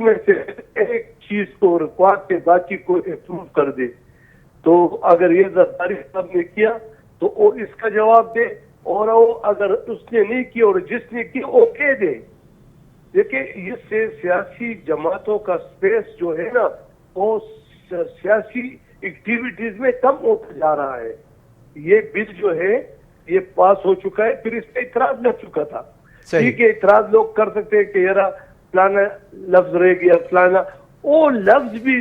اس میں سے ایک چیز کو رکوا کے باقی کو اپروو کر دے. تو اگر یہ زرداری صاحب نے کیا تو وہ اس کا جواب دے, اور وہ اگر اس نے نہیں کیا اور جس نے کیا وہ کہہ دے. دیکھیں اس سے سیاسی جماعتوں کا سپیس جو ہے نا وہ سیاسی ایکٹیویٹیز میں کم ہوتا جا رہا ہے. یہ بل جو ہے یہ پاس ہو چکا ہے, پھر اس پہ اعتراض لگ چکا تھا. ٹھیک ہے, اعتراض لوگ کر سکتے ہیں کہ یار فلانا لفظ رہ گیا فلانا, وہ لفظ بھی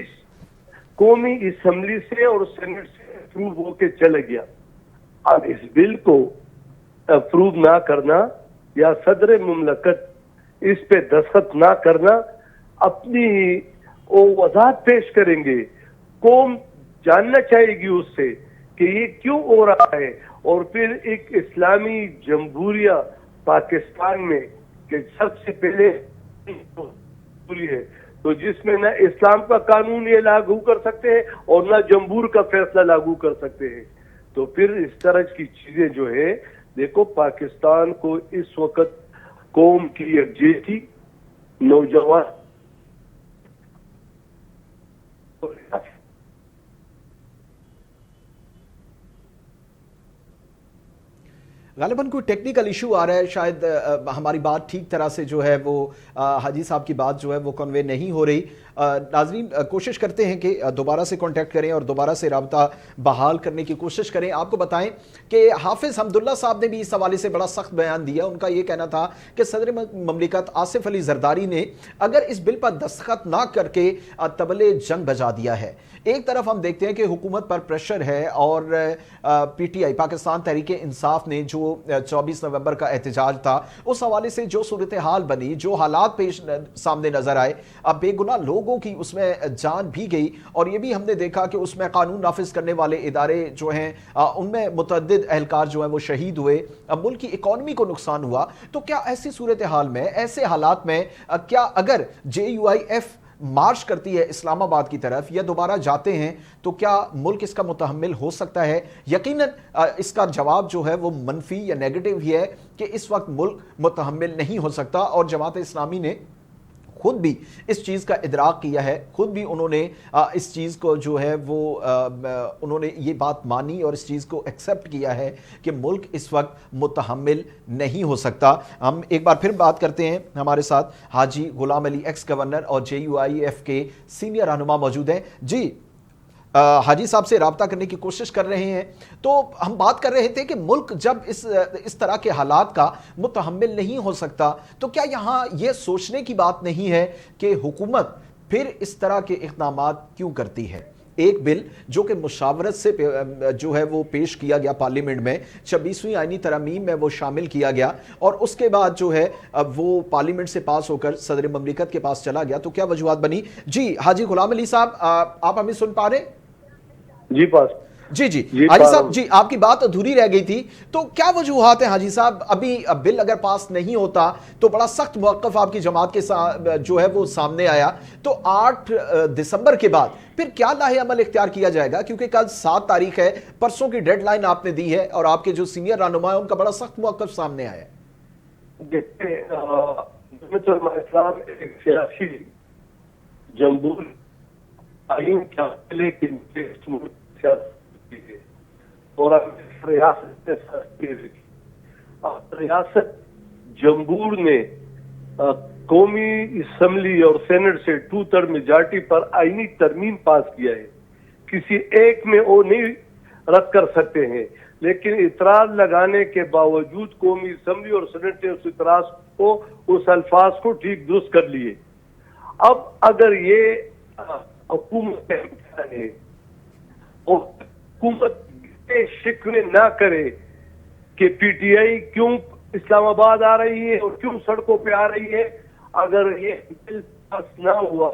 قومی اسمبلی سے اور سینٹ سے اپروو ہو کے چلا گیا. اب اس بل کو اپروو نہ کرنا یا صدر مملکت اس پہ دستخط نہ کرنا, اپنی وہ وضاحت پیش کریں گے, قوم جاننا چاہے گی اس سے کہ یہ کیوں ہو رہا ہے. اور پھر ایک اسلامی جمہوریہ پاکستان میں کہ سب سے پہلے ہے تو جس میں نہ اسلام کا قانون یہ لاگو کر سکتے ہیں اور نہ جمہور کا فیصلہ لاگو کر سکتے ہیں. تو پھر اس طرح کی چیزیں جو ہے, دیکھو پاکستان کو اس وقت قوم کی یکجہتی, نوجوان غالباً کوئی ٹیکنیکل ایشو آ رہا ہے, شاید ہماری بات ٹھیک طرح سے جو ہے وہ حاجی صاحب کی بات جو ہے وہ کنوے نہیں ہو رہی. ناظرین کوشش کرتے ہیں کہ دوبارہ سے کانٹیکٹ کریں اور دوبارہ سے رابطہ بحال کرنے کی کوشش کریں. آپ کو بتائیں کہ حافظ حمداللہ صاحب نے بھی اس حوالے سے بڑا سخت بیان دیا. ان کا یہ کہنا تھا کہ صدر مملکت آصف علی زرداری نے اگر اس بل پر دستخط نہ کر کے طبلِ جنگ بجا دیا ہے. ایک طرف ہم دیکھتے ہیں کہ حکومت پر پریشر ہے اور پی ٹی آئی پاکستان تحریک انصاف نے جو 24 نومبر کا احتجاج تھا اس حوالے سے جو صورتحال بنی, جو حالات پیش سامنے نظر آئے, اب بے گناہ لوگوں کی اس میں جان بھی گئی. اور یہ بھی ہم نے دیکھا کہ اس میں قانون نافذ کرنے والے ادارے جو ہیں ان میں متعدد اہلکار جو ہیں وہ شہید ہوئے, ملک کی اکانومی کو نقصان ہوا. تو کیا ایسی صورتحال میں, ایسے حالات میں کیا اگر JUIF مارچ کرتی ہے اسلام آباد کی طرف یا دوبارہ جاتے ہیں تو کیا ملک اس کا متحمل ہو سکتا ہے؟ یقیناً اس کا جواب جو ہے وہ منفی یا نیگیٹو ہی ہے کہ اس وقت ملک متحمل نہیں ہو سکتا. اور جماعت اسلامی نے خود بھی اس چیز کا ادراک کیا ہے, خود بھی انہوں نے اس چیز کو جو ہے وہ انہوں نے یہ بات مانی اور اس چیز کو ایکسیپٹ کیا ہے کہ ملک اس وقت متحمل نہیں ہو سکتا. ہم ایک بار پھر بات کرتے ہیں, ہمارے ساتھ حاجی غلام علی ایکس گورنر اور JUIF کے سینئر رہنما موجود ہیں. جی حاجی صاحب سے رابطہ کرنے کی کوشش کر رہے ہیں. تو ہم بات کر رہے تھے کہ ملک جب اس طرح کے حالات کا متحمل نہیں ہو سکتا تو کیا یہاں یہ سوچنے کی بات نہیں ہے کہ حکومت پھر اس طرح کے اقدامات کیوں کرتی ہے؟ ایک بل جو کہ مشاورت سے جو ہے وہ پیش کیا گیا پارلیمنٹ میں, 26ویں آئینی ترامیم میں وہ شامل کیا گیا اور اس کے بعد جو ہے وہ پارلیمنٹ سے پاس ہو کر صدر مملکت کے پاس چلا گیا. تو کیا وجوہات بنی؟ جی حاجی غلام علی صاحب, آپ ہمیں سن پا رہے ہیں؟ جی پاس جی حاجی صاحب, جی آپ کی بات ادھوری رہ گئی تھی. تو کیا وجوہات ہیں حاجی صاحب؟ ابھی بل اگر پاس نہیں ہوتا تو بڑا سخت موقف آپ کی جماعت کے جو ہے وہ سامنے آیا. تو 8 دسمبر کے بعد پھر کیا لاہ عمل اختیار کیا جائے گا؟ کیونکہ کل 7 تاریخ ہے, پرسوں کی ڈیڈ لائن آپ نے دی ہے اور آپ کے جو سینئر رہنما ہیں ان کا بڑا سخت موقف سامنے آیا ہے. دیکھیں اسلام ایک سیاسی جمہور آئین کیا لیکن اور ریاست جمہور نے قومی اسمبلی اور سینٹ سے 2/3 میجارٹی پر آئینی ترمیم پاس کیا ہے. کسی ایک میں وہ نہیں رد کر سکتے ہیں, لیکن اعتراض لگانے کے باوجود قومی اسمبلی اور سینٹ نے اس اعتراض کو, اس الفاظ کو ٹھیک درست کر لیے. اب اگر یہ حکومت ہے اور حکومت شکوے نہ کرے کہ PTI کیوں اسلام آباد آ رہی ہے اور کیوں سڑکوں پہ آ رہی ہے, اگر یہ بل پاس نہ ہوا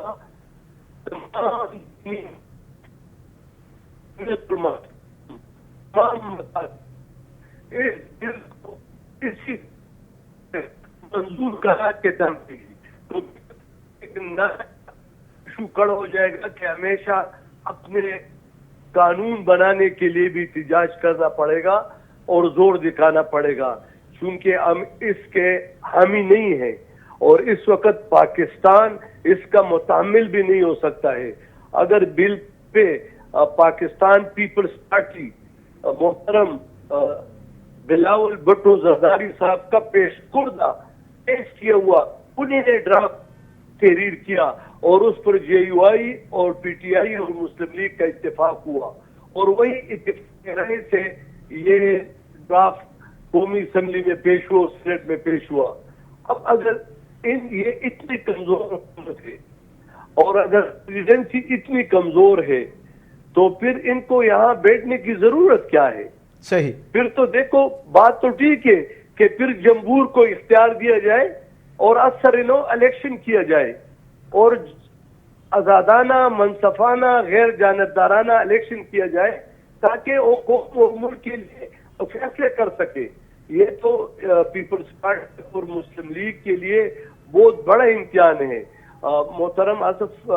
اسی منظور کرا کے دیں تو شکڑ ہو جائے گا کہ ہمیشہ اپنے قانون بنانے کے لیے بھی احتجاج کرنا پڑے گا اور زور دکھانا پڑے گا, چونکہ ہم اس کے حامی نہیں ہیں. اور اس وقت پاکستان اس کا متحمل بھی نہیں ہو سکتا ہے. اگر بل پہ پاکستان پیپلز پارٹی محترم بلاول بھٹو زرداری صاحب کا پیش کیا ہوا انہیں نے ڈرافٹ تحریر کیا اور اس پر جے یو آئی اور پی ٹی آئی اور مسلم لیگ کا اتفاق ہوا اور وہی اتفاق رہنے سے یہ ڈرافٹ قومی اسمبلی میں پیش ہوا, سینٹ میں پیش ہوا. اب اگر یہ اتنی کمزور حکومت ہے اور اگر پریزیڈنسی اتنی کمزور ہے تو پھر ان کو یہاں بیٹھنے کی ضرورت کیا ہے؟ صحیح. پھر تو دیکھو بات تو ٹھیک ہے کہ پھر جمہور کو اختیار دیا جائے اور اثر الیکشن کیا جائے اور آزادانہ, منصفانہ, غیر جانبدارانہ الیکشن کیا جائے تاکہ وہ قوم اور ملک کے لیے فیصلے کر سکے. یہ تو پیپلز پارٹی اور مسلم لیگ کے لیے بہت بڑا امتحان ہے. محترم آصف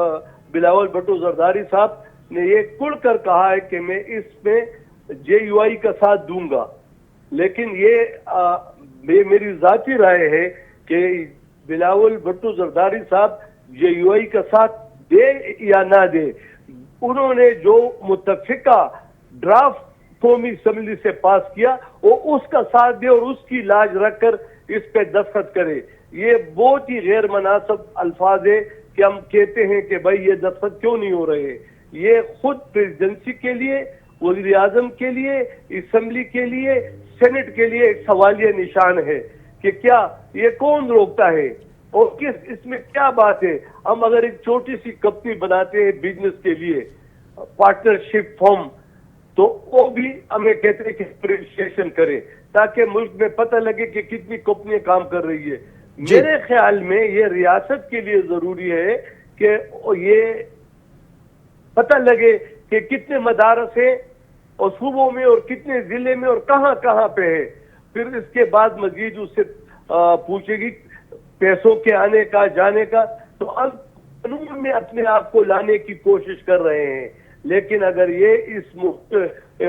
بلاول بھٹو زرداری صاحب نے یہ کھل کر کہا ہے کہ میں اس میں جے یو آئی کا ساتھ دوں گا, لیکن یہ میری ذاتی رائے ہے کہ بلاول بھٹو زرداری صاحب جے یو آئی کا ساتھ دے یا نہ دے, انہوں نے جو متفقہ ڈرافٹ قومی اسمبلی سے پاس کیا وہ اس کا ساتھ دے اور اس کی لاج رکھ کر اس پہ دستخط کرے. یہ بہت ہی غیر مناسب الفاظ ہے کہ ہم کہتے ہیں کہ بھائی یہ دستخط کیوں نہیں ہو رہے. یہ خود پریزیڈنسی کے لیے, وزیر اعظم کے لیے, اسمبلی کے لیے, سینٹ کے لیے ایک سوالیہ نشان ہے کہ کیا یہ کون روکتا ہے اور اس میں کیا بات ہے. ہم اگر ایک چھوٹی سی کمپنی بناتے ہیں بزنس کے لیے, پارٹنرشپ فارم, تو وہ بھی ہمیں کہتے ہیں کہ رجسٹریشن کرے تاکہ ملک میں پتہ لگے کہ کتنی کمپنیاں کام کر رہی ہے. میرے خیال میں یہ ریاست کے لیے ضروری ہے کہ یہ پتہ لگے کہ کتنے مدارس ہیں اور صوبوں میں اور کتنے ضلع میں اور کہاں کہاں پہ ہے. پھر اس کے بعد مزید اس سے پوچھے گی پیسوں کے آنے کا جانے کا. تو اب قانون میں اپنے آپ کو لانے کی کوشش کر رہے ہیں, لیکن اگر یہ اس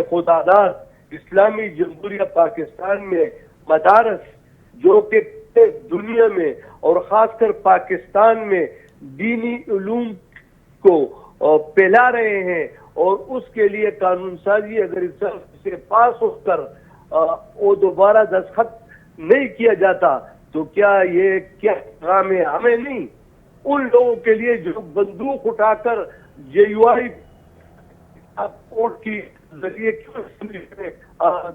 خداداد اسلامی جمہوریہ پاکستان میں مدارس جو کہ دنیا میں اور خاص کر پاکستان میں دینی علوم کو پھیلا رہے ہیں اور اس کے لیے قانون سازی اگر اس سے پاس ہو کر وہ دوبارہ دستخط نہیں کیا جاتا تو کیا یہ کیا کام ہے ہمیں نہیں, ان لوگوں کے لیے جو بندوق اٹھا کر جے یو آئی کورٹ کی ذریعے کیوں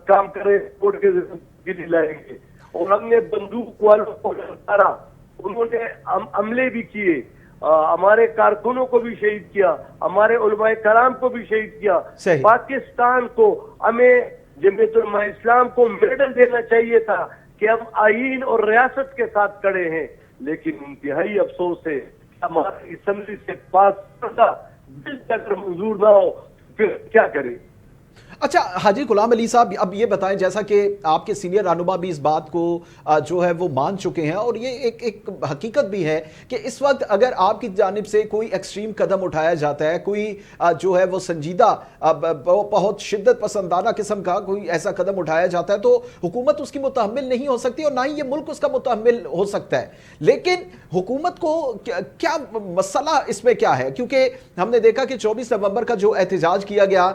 کام کرے, کورٹ کے ذریعے لائیں گے. اور ہم نے بندوق والوں کو ڈرا, انہوں نے حملے بھی کیے, ہمارے کارکنوں کو بھی شہید کیا, ہمارے علماء کرام کو بھی شہید کیا. پاکستان کو ہمیں جمعیت علماء اسلام کو میڈل دینا چاہیے تھا کہ ہم آئین اور ریاست کے ساتھ کھڑے ہیں, لیکن انتہائی افسوس ہے ہمارے اسمبلی سے پاس کردہ بل اگر منظور نہ ہو پھر کیا کریں. اچھا حاجی غلام علی صاحب, اب یہ بتائیں, جیسا کہ آپ کے سینئر رہنما بھی اس بات کو جو ہے وہ مان چکے ہیں اور یہ ایک حقیقت بھی ہے کہ اس وقت اگر آپ کی جانب سے کوئی ایکسٹریم قدم اٹھایا جاتا ہے, کوئی جو ہے وہ سنجیدہ بہت شدت پسندانہ قسم کا کوئی ایسا قدم اٹھایا جاتا ہے تو حکومت اس کی متحمل نہیں ہو سکتی اور نہ ہی یہ ملک اس کا متحمل ہو سکتا ہے. لیکن حکومت کو کیا مسئلہ اس میں کیا ہے؟ کیونکہ ہم نے دیکھا کہ 24 نومبر کا جو احتجاج کیا گیا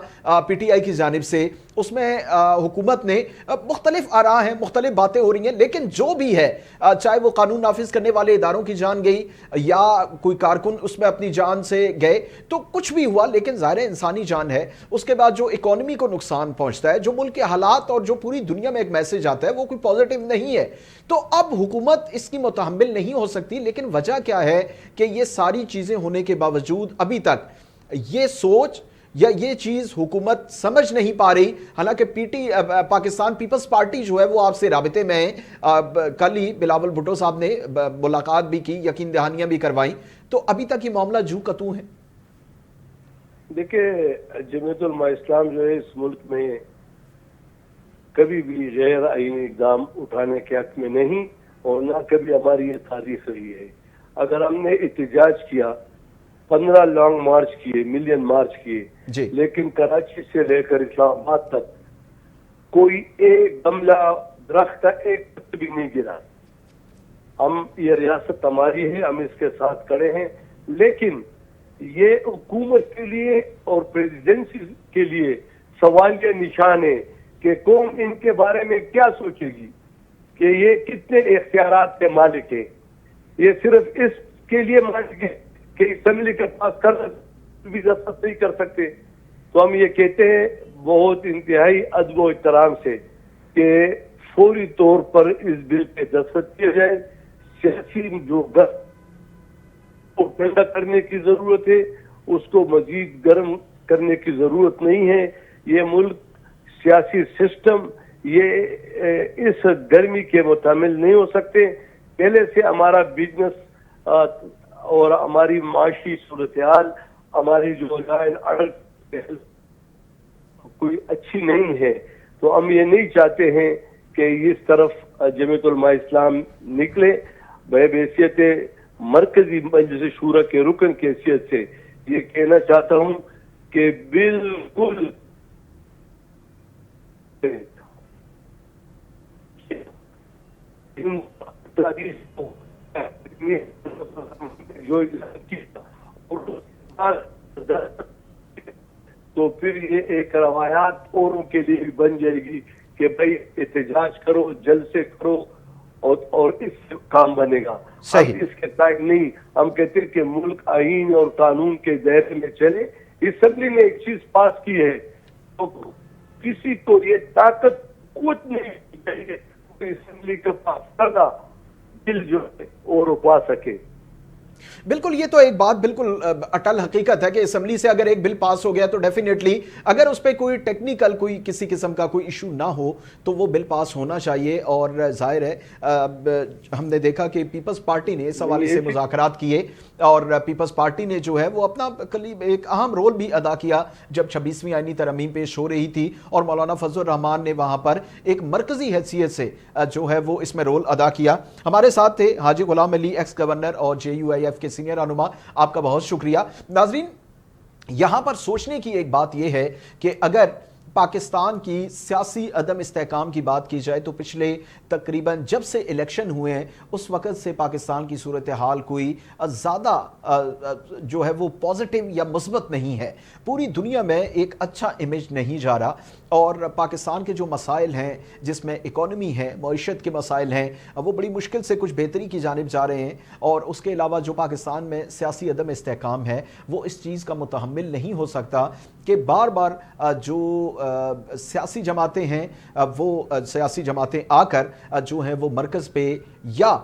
پی ٹی آئی کی جانب سے, اس میں حکومت نے مختلف آراء ہیں, مختلف باتیں ہو رہی ہیں, لیکن جو بھی ہے چاہے وہ قانون نافذ کرنے والے اداروں کی جان گئی یا کوئی کارکن اس میں اپنی جان سے گئے تو کچھ بھی ہوا, لیکن ظاہر انسانی جان ہے. اس کے بعد جو اکانومی کو نقصان پہنچتا ہے, جو ملک کے حالات اور جو پوری دنیا میں ایک میسج آتا ہے وہ کوئی پازیٹیو نہیں ہے. تو اب حکومت اس کی متحمل نہیں ہو سکتی, لیکن وجہ کیا ہے کہ یہ ساری چیزیں ہونے کے باوجود ابھی تک یہ سوچ یا یہ چیز حکومت سمجھ نہیں پا رہی. حالانکہ پاکستان پیپلز پارٹی جو ہے وہ آپ سے رابطے میں کل ہی بلاول بھٹو صاحب نے ملاقات بھی کی, یقین دہانیاں بھی کروائیں, تو ابھی تک یہ معاملہ جو کتوں ہے. دیکھیں, جمعیت علماء اسلام جو ہے اس ملک میں کبھی بھی غیر آئینی اقدام اٹھانے کے حق میں نہیں اور نہ کبھی ہماری یہ تاریخ رہی ہے. اگر ہم نے احتجاج کیا, 15 لانگ مارچ کیے, ملین مارچ کیے, لیکن کراچی سے لے کر اسلام آباد تک کوئی ایک گملہ درخت کا ایک پت بھی نہیں گرا. ہم یہ ریاست ہماری ہے, ہم اس کے ساتھ کھڑے ہیں, لیکن یہ حکومت کے لیے اور پریزیڈنسی کے لیے سوالیہ نشان ہے کہ قوم ان کے بارے میں کیا سوچے گی, کہ یہ کتنے اختیارات کے مالک ہیں. یہ صرف اس کے لیے مالک ہے کہ اسمبلی کے پاس بھی دستخط نہیں کر سکتے. تو ہم یہ کہتے ہیں بہت انتہائی ادب و احترام سے کہ فوری طور پر اس بل پہ دستخط کیے جائے. سیاسی جو کو پیدا کرنے کی ضرورت ہے, اس کو مزید گرم کرنے کی ضرورت نہیں ہے. یہ ملک سیاسی سسٹم یہ اس گرمی کے متحمل نہیں ہو سکتے. پہلے سے ہمارا بزنس اور ہماری معاشی صورتحال, ہماری جو لائن آرڈر کوئی اچھی نہیں ہے. تو ہم یہ نہیں چاہتے ہیں کہ اس طرف جمعیت علماء اسلام نکلے. بحیثیت مرکزی مجلس شورا کے رکن کی حیثیت سے یہ کہنا چاہتا ہوں کہ بالکل تو پھر یہ ایک روایات اوروں کے لیے بھی بن جائے گی کہ بھائی احتجاج کرو, جلسے کرو اور اس سے کام بنے گا. صحیح. اس کے تائق نہیں. ہم کہتے ہیں کہ ملک آئین اور قانون کے دائرے میں چلے. اسمبلی نے ایک چیز پاس کی ہے تو کسی کو یہ طاقت کچھ نہیں چاہیے کہ اسمبلی کے پاس کرنا بل جو ہے وہ رکوا سکے. بالکل, یہ تو ایک بات بالکل اٹل حقیقت ہے کہ اسمبلی سے اگر ایک بل پاس ہو گیا تو ڈیفینیٹلی اگر اس پہ کوئی ٹیکنیکل کوئی کسی قسم کا کوئی ایشو نہ ہو تو وہ بل پاس ہونا چاہیے. اور ظاہر ہے ہم نے دیکھا کہ پیپلز پارٹی نے اس حوالے سے مذاکرات کیے اور پیپلز پارٹی نے جو ہے وہ اپنا ایک اہم رول بھی ادا کیا جب 26ویں آئینی ترمیم پیش ہو رہی تھی, اور مولانا فضل الرحمان نے وہاں پر ایک مرکزی حیثیت سے جو ہے وہ اس میں رول ادا کیا. ہمارے ساتھ تھے حاجی غلام علی, ایکس گورنر اور JUIF کے سینئر رہنما. آپ کا بہت شکریہ. ناظرین, یہاں پر سوچنے کی ایک بات یہ ہے کہ اگر پاکستان کی سیاسی عدم استحکام کی بات کی جائے تو پچھلے تقریباً جب سے الیکشن ہوئے ہیں اس وقت سے پاکستان کی صورتحال کوئی زیادہ جو ہے وہ پازیٹیو یا مثبت نہیں ہے. پوری دنیا میں ایک اچھا امیج نہیں جا رہا, اور پاکستان کے جو مسائل ہیں جس میں اکانومی ہے, معیشت کے مسائل ہیں, وہ بڑی مشکل سے کچھ بہتری کی جانب جا رہے ہیں. اور اس کے علاوہ جو پاکستان میں سیاسی عدم استحکام ہے وہ اس چیز کا متحمل نہیں ہو سکتا کہ بار بار جو سیاسی جماعتیں ہیں وہ سیاسی جماعتیں آ کر جو ہیں وہ مرکز پہ یا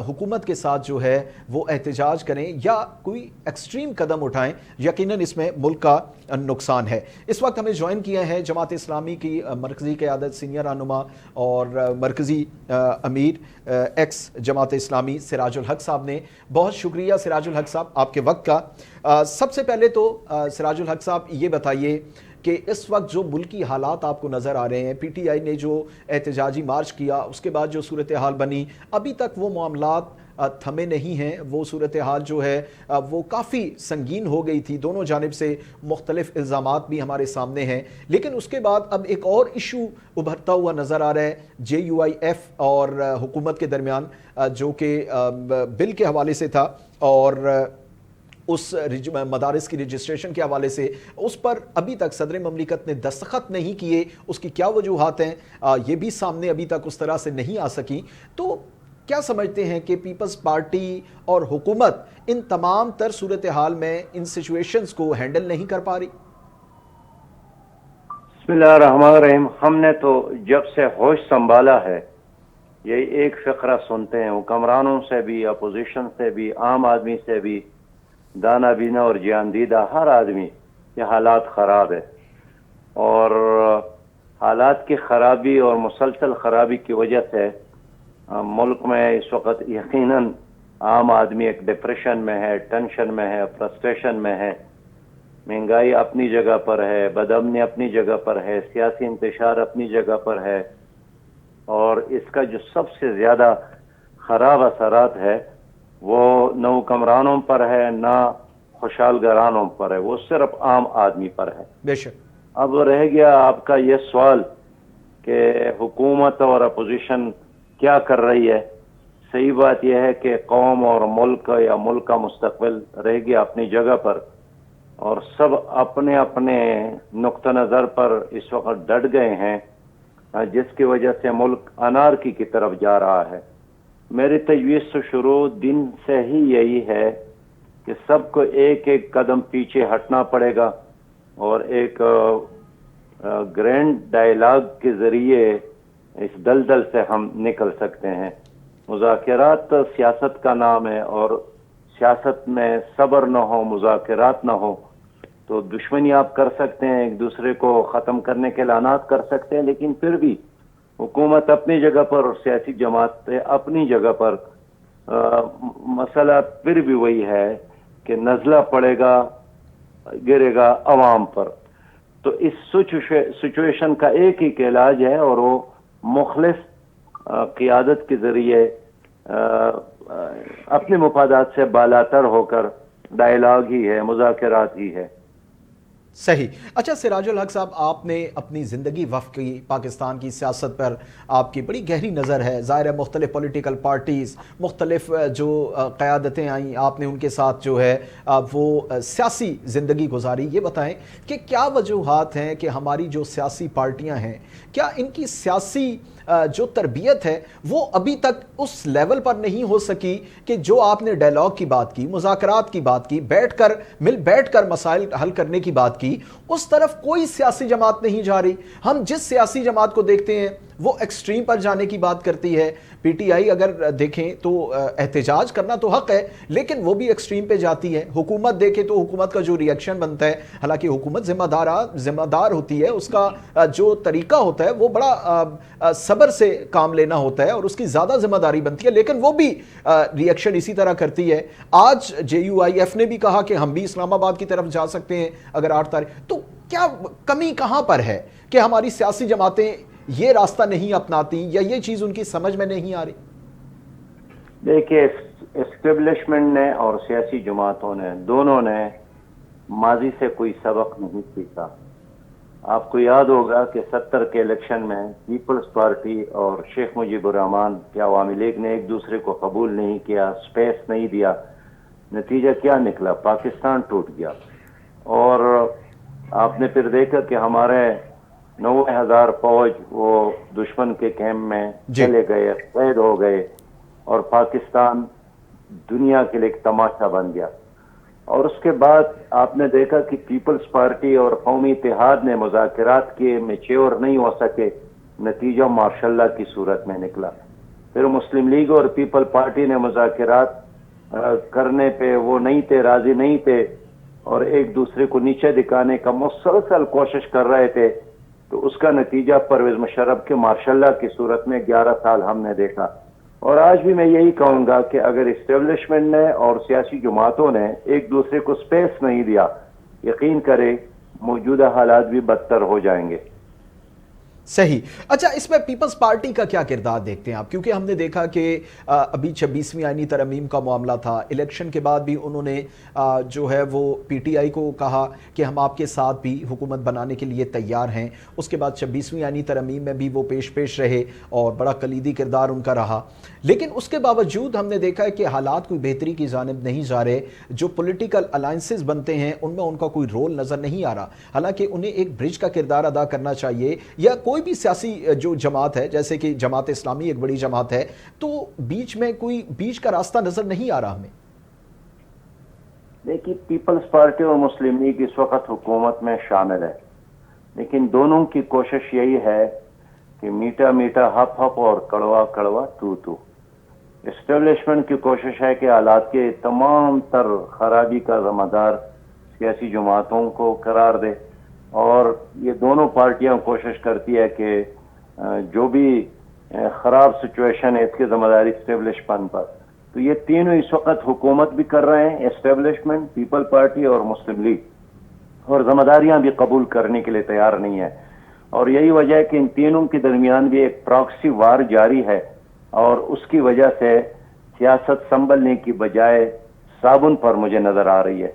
حکومت کے ساتھ جو ہے وہ احتجاج کریں یا کوئی ایکسٹریم قدم اٹھائیں. یقیناً اس میں ملک کا نقصان ہے. اس وقت ہمیں جوائن کیا ہے جماعت اسلامی کی مرکزی قیادت سینئر رہنما اور مرکزی امیر ایکس جماعت اسلامی سراج الحق صاحب نے. بہت شکریہ سراج الحق صاحب آپ کے وقت کا. سب سے پہلے تو سراج الحق صاحب یہ بتائیے کہ اس وقت جو ملکی حالات آپ کو نظر آ رہے ہیں, PTI نے جو احتجاجی مارچ کیا اس کے بعد جو صورتحال بنی, ابھی تک وہ معاملات تھمے نہیں ہیں. وہ صورتحال جو ہے وہ کافی سنگین ہو گئی تھی, دونوں جانب سے مختلف الزامات بھی ہمارے سامنے ہیں. لیکن اس کے بعد اب ایک اور ایشو ابھرتا ہوا نظر آ رہا ہے JUIF اور حکومت کے درمیان, جو کہ بل کے حوالے سے تھا اور اس مدارس کی رجسٹریشن کے حوالے سے. اس پر ابھی تک صدر مملکت نے دستخط نہیں کیے. اس کی کیا وجوہات ہیں یہ بھی سامنے ابھی تک اس طرح سے نہیں آ سکی. تو کیا سمجھتے ہیں کہ پیپلز پارٹی اور حکومت ان تمام تر صورتحال میں ان سچویشنز کو ہینڈل نہیں کر پا رہی؟ بسم اللہ الرحمن الرحیم. ہم نے تو جب سے ہوش سنبھالا ہے یہی ایک فقرہ سنتے ہیں, حکمرانوں سے بھی, اپوزیشن سے بھی, عام آدمی سے بھی, دانا بینا اور جان دیدہ ہر آدمی یہ حالات خراب ہے. اور حالات کی خرابی اور مسلسل خرابی کی وجہ سے ملک میں اس وقت یقیناً عام آدمی ایک ڈپریشن میں ہے, ٹینشن میں ہے, فرسٹریشن میں ہے. مہنگائی اپنی جگہ پر ہے, بدامنی اپنی جگہ پر ہے, سیاسی انتشار اپنی جگہ پر ہے, اور اس کا جو سب سے زیادہ خراب اثرات ہے وہ نہ حکمرانوں پر ہے نہ خوشحال گرانوں پر ہے, وہ صرف عام آدمی پر ہے. بے شک. اب رہ گیا آپ کا یہ سوال کہ حکومت اور اپوزیشن کیا کر رہی ہے. صحیح بات یہ ہے کہ قوم اور ملک یا ملک کا مستقبل رہ گیا اپنی جگہ پر، اور سب اپنے اپنے نقطہ نظر پر اس وقت ڈٹ گئے ہیں، جس کی وجہ سے ملک انارکی کی طرف جا رہا ہے۔ میری تجویز تو شروع دن سے ہی یہی ہے کہ سب کو ایک ایک قدم پیچھے ہٹنا پڑے گا، اور ایک گرینڈ ڈائیلاگ کے ذریعے اس دلدل سے ہم نکل سکتے ہیں۔ مذاکرات سیاست کا نام ہے، اور سیاست میں صبر نہ ہو، مذاکرات نہ ہو تو دشمنی آپ کر سکتے ہیں، ایک دوسرے کو ختم کرنے کے اعلانات کر سکتے ہیں، لیکن پھر بھی حکومت اپنی جگہ پر اور سیاسی جماعتیں اپنی جگہ پر، مسئلہ پھر بھی وہی ہے کہ نزلہ پڑے گا، گرے گا عوام پر۔ تو اس سچویشن کا ایک ہی علاج ہے، اور وہ مخلص قیادت کے ذریعے اپنے مفادات سے بالاتر ہو کر ڈائیلاگ ہی ہے، مذاکرات ہی ہے۔ صحیح۔ اچھا سراج الحق صاحب، آپ نے اپنی زندگی وقف کی پاکستان کی سیاست پر، آپ کی بڑی گہری نظر ہے، ظاہر ہے مختلف پولیٹیکل پارٹیز، مختلف جو قیادتیں آئیں، آپ نے ان کے ساتھ جو ہے وہ سیاسی زندگی گزاری۔ یہ بتائیں کہ کیا وجوہات ہیں کہ ہماری جو سیاسی پارٹیاں ہیں، کیا ان کی سیاسی جو تربیت ہے وہ ابھی تک اس لیول پر نہیں ہو سکی کہ جو آپ نے ڈائیلاگ کی بات کی، مذاکرات کی بات کی، بیٹھ کر مسائل حل کرنے کی بات کی، اس طرف کوئی سیاسی جماعت نہیں جا رہی؟ ہم جس سیاسی جماعت کو دیکھتے ہیں وہ ایکسٹریم پر جانے کی بات کرتی ہے۔ پی ٹی آئی اگر دیکھیں تو احتجاج کرنا تو حق ہے، لیکن وہ بھی ایکسٹریم پہ جاتی ہے۔ حکومت دیکھیں تو حکومت کا جو ری ایکشن بنتا ہے، حالانکہ حکومت ذمہ دار ہوتی ہے، اس کا جو طریقہ ہوتا ہے وہ بڑا صبر سے کام لینا ہوتا ہے اور اس کی زیادہ ذمہ داری بنتی ہے، لیکن وہ بھی ری ایکشن اسی طرح کرتی ہے۔ آج JUIF نے بھی کہا کہ ہم بھی اسلام آباد کی طرف جا سکتے ہیں اگر 8 تاریخ۔ تو کیا کمی کہاں پر ہے کہ ہماری سیاسی جماعتیں یہ راستہ نہیں اپناتی، یا یہ چیز ان کی سمجھ میں نہیں آ رہی؟ دیکھیے، اسٹیبلشمنٹ نے اور سیاسی جماعتوں نے دونوں نے ماضی سے کوئی سبق نہیں سیکھا۔ آپ کو یاد ہوگا کہ 70 کے الیکشن میں پیپلز پارٹی اور شیخ مجیب الرحمان کی عوامی لیگ نے ایک دوسرے کو قبول نہیں کیا، سپیس نہیں دیا۔ نتیجہ کیا نکلا؟ پاکستان ٹوٹ گیا۔ اور آپ نے پھر دیکھا کہ ہمارے 90,000 فوج وہ دشمن کے کیمپ میں چلے گئے، قید ہو گئے، اور پاکستان دنیا کے لیے ایک تماشا بن گیا۔ اور اس کے بعد آپ نے دیکھا کہ پیپلز پارٹی اور قومی اتحاد نے مذاکرات کے میچور نہیں ہو سکے، نتیجہ ماشاء اللہ کی صورت میں نکلا۔ پھر مسلم لیگ اور پیپل پارٹی نے مذاکرات کرنے پہ وہ نہیں تھے، راضی نہیں تھے، اور ایک دوسرے کو نیچے دکھانے کا مسلسل کوشش کر رہے تھے۔ تو اس کا نتیجہ پرویز مشرف کے ماشاء اللہ کی صورت میں 11 سال ہم نے دیکھا۔ اور آج بھی میں یہی کہوں گا کہ اگر اسٹیبلشمنٹ نے اور سیاسی جماعتوں نے ایک دوسرے کو سپیس نہیں دیا، یقین کرے موجودہ حالات بھی بدتر ہو جائیں گے۔ صحیح۔ اچھا، اس میں پیپلز پارٹی کا کیا کردار دیکھتے ہیں آپ؟ کیونکہ ہم نے دیکھا کہ ابھی 26ویں آئینی ترمیم کا معاملہ تھا، الیکشن کے بعد بھی انہوں نے جو ہے وہ PTI کو کہا کہ ہم آپ کے ساتھ بھی حکومت بنانے کے لیے تیار ہیں۔ اس کے بعد 26ویں آئینی ترمیم میں بھی وہ پیش رہے اور بڑا کلیدی کردار ان کا رہا، لیکن اس کے باوجود ہم نے دیکھا ہے کہ حالات کوئی بہتری کی جانب نہیں جا رہے۔ جو پولیٹیکل الائنسز بنتے ہیں ان میں ان کا کوئی رول نظر نہیں آ رہا، حالانکہ انہیں ایک برج کا کردار ادا کرنا چاہیے، یا کوئی بھی سیاسی جو جماعت ہے، جیسے کہ جماعت اسلامی ایک بڑی جماعت ہے، تو بیچ میں کوئی بیچ کا راستہ نظر نہیں آ رہا ہمیں۔ دیکھیے، پیپلز پارٹی اور مسلم لیگ اس وقت حکومت میں شامل ہے، لیکن دونوں کی کوشش یہی ہے کہ میٹھا میٹھا ہپ ہپ اور کڑوا کڑوا تو تو۔ اسٹیبلشمنٹ کی کوشش ہے کہ حالات کے تمام تر خرابی کا ذمہ دار سیاسی جماعتوں کو قرار دے، اور یہ دونوں پارٹیاں کوشش کرتی ہے کہ جو بھی خراب سچویشن ہے اس کی ذمہ داری اسٹیبلشمنٹ پر۔ تو یہ تینوں اس وقت حکومت بھی کر رہے ہیں، اسٹیبلشمنٹ، پیپل پارٹی اور مسلم لیگ، اور ذمہ داریاں بھی قبول کرنے کے لیے تیار نہیں ہے۔ اور یہی وجہ ہے کہ ان تینوں کے درمیان بھی ایک پراکسی وار جاری ہے، اور اس کی وجہ سے سیاست سنبھلنے کی بجائے صابن پر مجھے نظر آ رہی ہے۔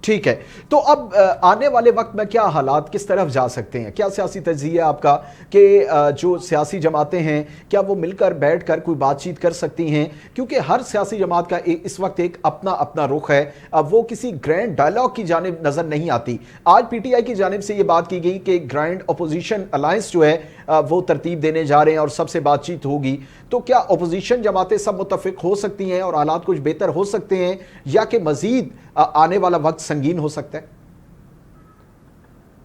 ٹھیک ہے، تو اب آنے والے وقت میں کیا حالات کس طرف جا سکتے ہیں؟ کیا سیاسی تجزیہ آپ کا کہ جو سیاسی جماعتیں ہیں کیا وہ مل کر بیٹھ کر کوئی بات چیت کر سکتی ہیں؟ کیونکہ ہر سیاسی جماعت کا اس وقت ایک اپنا رخ ہے، اب وہ کسی گرینڈ ڈائلاگ کی جانب نظر نہیں آتی۔ آج پی ٹی آئی کی جانب سے یہ بات کی گئی کہ گرینڈ اپوزیشن الائنس جو ہے وہ ترتیب دینے جا رہے ہیں اور سب سے بات چیت ہوگی، تو کیا اپوزیشن جماعتیں سب متفق ہو سکتی ہیں اور حالات کچھ بہتر ہو سکتے ہیں، یا کہ مزید آنے والا وقت سنگین ہو سکتا ہے؟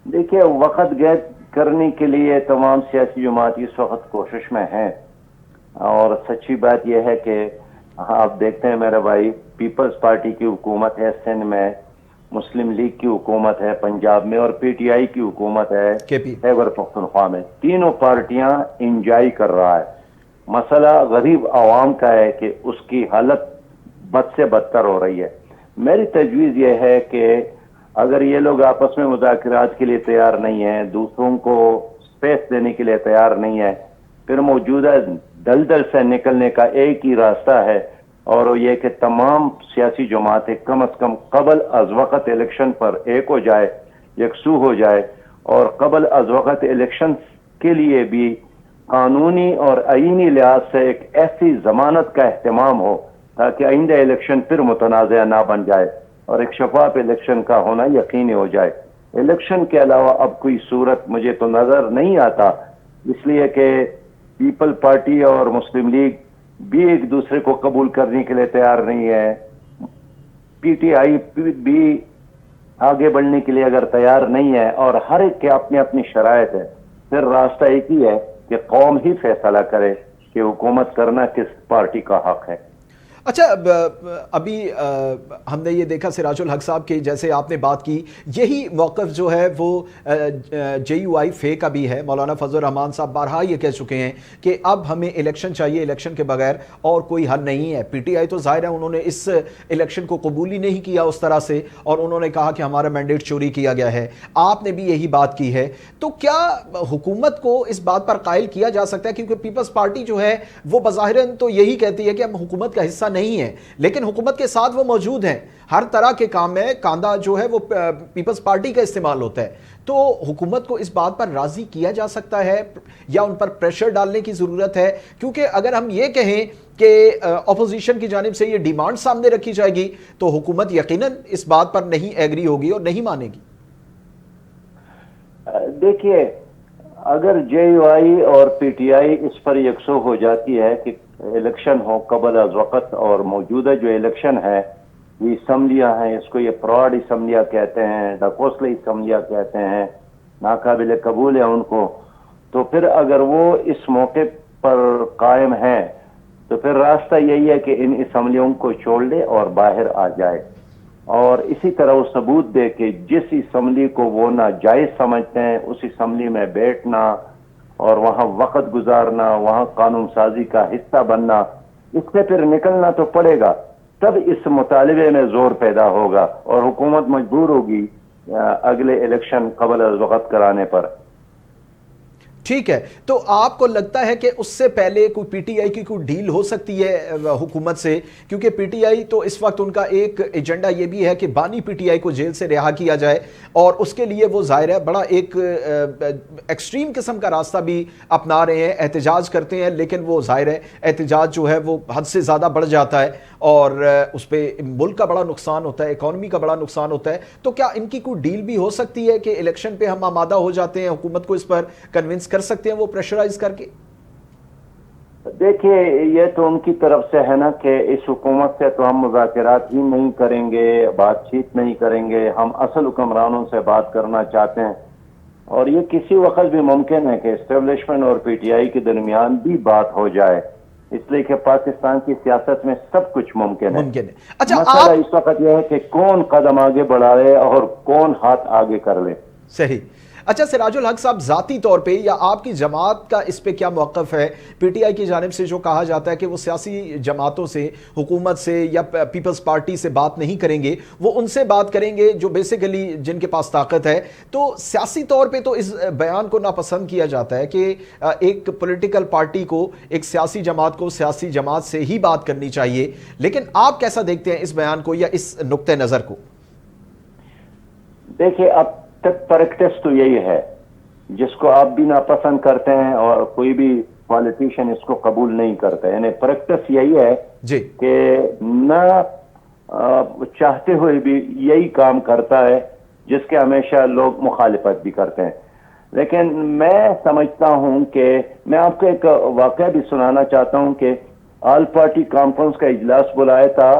دیکھیے، وقت قید کرنے کے لیے تمام سیاسی جماعت اس وقت کوشش میں ہیں، اور سچی بات یہ ہے کہ آپ دیکھتے ہیں میرے بھائی، پیپلز پارٹی کی حکومت ہے سندھ میں، مسلم لیگ کی حکومت ہے پنجاب میں، اور پی ٹی آئی کی حکومت ہے خیبر پختونخوا میں۔ تینوں پارٹیاں انجوائے کر رہا ہے۔ مسئلہ غریب عوام کا ہے کہ اس کی حالت بد سے بدتر ہو رہی ہے۔ میری تجویز یہ ہے کہ اگر یہ لوگ آپس میں مذاکرات کے لیے تیار نہیں ہیں، دوسروں کو سپیس دینے کے لیے تیار نہیں ہے، پھر موجودہ دلدل سے نکلنے کا ایک ہی راستہ ہے، اور وہ یہ کہ تمام سیاسی جماعتیں کم از کم قبل از وقت الیکشن پر ایک ہو جائے، یکسو ہو جائے، اور قبل از وقت الیکشن کے لیے بھی قانونی اور آئینی لحاظ سے ایک ایسی ضمانت کا اہتمام ہو تاکہ آئندہ الیکشن پھر متنازع نہ بن جائے اور ایک شفاف الیکشن کا ہونا یقینی ہو جائے۔ الیکشن کے علاوہ اب کوئی صورت مجھے تو نظر نہیں آتا، اس لیے کہ پیپل پارٹی اور مسلم لیگ بھی ایک دوسرے کو قبول کرنے کے لیے تیار نہیں ہے، پی ٹی آئی بھی آگے بڑھنے کے لیے اگر تیار نہیں ہے، اور ہر ایک کے اپنی اپنی شرائط ہے، پھر راستہ ایک ہی ہے کہ قوم ہی فیصلہ کرے کہ حکومت کرنا کس پارٹی کا حق ہے۔ اچھا، ابھی ہم نے یہ دیکھا سراج الحق صاحب کے جیسے آپ نے بات کی، یہی موقف جو ہے وہ جے یو آئی فے کا بھی ہے۔ مولانا فضل الرحمان صاحب بارہا یہ کہہ چکے ہیں کہ اب ہمیں الیکشن چاہیے، الیکشن کے بغیر اور کوئی حل نہیں ہے۔ پی ٹی آئی تو ظاہر ہے انہوں نے اس الیکشن کو قبول ہی نہیں کیا اس طرح سے، اور انہوں نے کہا کہ ہمارا مینڈیٹ چوری کیا گیا ہے۔ آپ نے بھی یہی بات کی ہے، تو کیا حکومت کو اس بات پر قائل کیا جا سکتا ہے؟ کیونکہ پیپلز پارٹی جو ہے وہ بظاہراً تو یہی کہتی ہے کہ ہم حکومت کا حصہ نہیں ہے، لیکن حکومت کے ساتھ وہ موجود ہیں، ہر طرح کے کام میں کاندھا جو ہے وہ پیپلز پارٹی کا استعمال ہوتا ہے، تو حکومت کو اس بات پر راضی کیا جا سکتا ہے یا ان پر پریشر ڈالنے کی ضرورت ہے؟ کیونکہ اگر ہم یہ کہیں کہ اپوزیشن کی جانب سے یہ ڈیمانڈ سامنے رکھی جائے گی تو حکومت یقیناً اس بات پر نہیں ایگری ہوگی اور نہیں مانے گی۔ دیکھیے، اگر جے یو آئی اور پی ٹی آئی اس پر یکسو ہو جاتی ہے کہ الیکشن ہو قبل از وقت، اور موجودہ جو الیکشن ہے یہ اسمبلیاں ہیں، اس کو یہ فراڈ اسمبلیاں کہتے ہیں، ڈاکوسلے اسمبلیاں کہتے ہیں، ناقابل قبول ہے ان کو، تو پھر اگر وہ اس موقع پر قائم ہیں تو پھر راستہ یہی ہے کہ ان اسمبلیوں کو چھوڑ لے اور باہر آ جائے، اور اسی طرح وہ ثبوت دے کہ جس اسمبلی کو وہ ناجائز سمجھتے ہیں اس اسمبلی میں بیٹھنا اور وہاں وقت گزارنا، وہاں قانون سازی کا حصہ بننا، اس سے پھر نکلنا تو پڑے گا، تب اس مطالبے میں زور پیدا ہوگا اور حکومت مجبور ہوگی اگلے الیکشن قبل از وقت کرانے پر۔ ٹھیک ہے، تو آپ کو لگتا ہے کہ اس سے پہلے کوئی پی ٹی آئی کی کوئی ڈیل ہو سکتی ہے حکومت سے؟ کیونکہ پی ٹی آئی تو اس وقت ان کا ایک ایجنڈا یہ بھی ہے کہ بانی پی ٹی آئی کو جیل سے رہا کیا جائے، اور اس کے لیے وہ ظاہر ہے بڑا ایک ایکسٹریم قسم کا راستہ بھی اپنا رہے ہیں، احتجاج کرتے ہیں، لیکن وہ ظاہر ہے احتجاج جو ہے وہ حد سے زیادہ بڑھ جاتا ہے اور اس پہ ملک کا بڑا نقصان ہوتا ہے، اکانومی کا بڑا نقصان ہوتا ہے۔ تو کیا ان کی کوئی ڈیل بھی ہو سکتی ہے کہ الیکشن پہ ہم آمادہ ہو جاتے ہیں، حکومت کو اس پر کنونس کر سکتے ہیں وہ پریشرائز کر کے؟ دیکھیے، یہ تو ان کی طرف سے ہے نا کہ اس حکومت سے تو ہم مذاکرات ہی نہیں کریں گے، بات چیت نہیں کریں گے، ہم اصل حکمرانوں سے بات کرنا چاہتے ہیں، اور یہ کسی وقت بھی ممکن ہے کہ اسٹیبلشمنٹ اور پی ٹی آئی کے درمیان بھی بات ہو جائے، اس لیے کہ پاکستان کی سیاست میں سب کچھ ممکن ہے۔ اچھا، مسئلہ اس وقت یہ ہے کہ کون قدم آگے بڑھائے اور کون ہاتھ آگے کر لے۔ صحیح۔ اچھا سراج الحق صاحب، ذاتی طور پہ یا آپ کی جماعت کا اس پہ کیا موقف ہے؟ پی ٹی آئی کی جانب سے جو کہا جاتا ہے کہ وہ سیاسی جماعتوں سے، حکومت سے یا پیپلز پارٹی سے بات نہیں کریں گے، وہ ان سے بات کریں گے جو بیسیکلی جن کے پاس طاقت ہے، تو سیاسی طور پہ تو اس بیان کو ناپسند کیا جاتا ہے کہ ایک پولیٹیکل پارٹی کو، ایک سیاسی جماعت کو سیاسی جماعت سے ہی بات کرنی چاہیے، لیکن آپ کیسا دیکھتے ہیں اس بیان کو یا اس نقطہ نظر کو؟ دیکھیے اب تک پریکٹس تو یہی ہے، جس کو آپ بھی ناپسند کرتے ہیں اور کوئی بھی پالیٹیشین اس کو قبول نہیں کرتا، یعنی پریکٹس یہی ہے جی کہ نہ چاہتے ہوئے بھی یہی کام کرتا ہے جس کے ہمیشہ لوگ مخالفت بھی کرتے ہیں. لیکن میں سمجھتا ہوں کہ میں آپ کو ایک واقعہ بھی سنانا چاہتا ہوں کہ آل پارٹی کانفرنس کا اجلاس بلایا تھا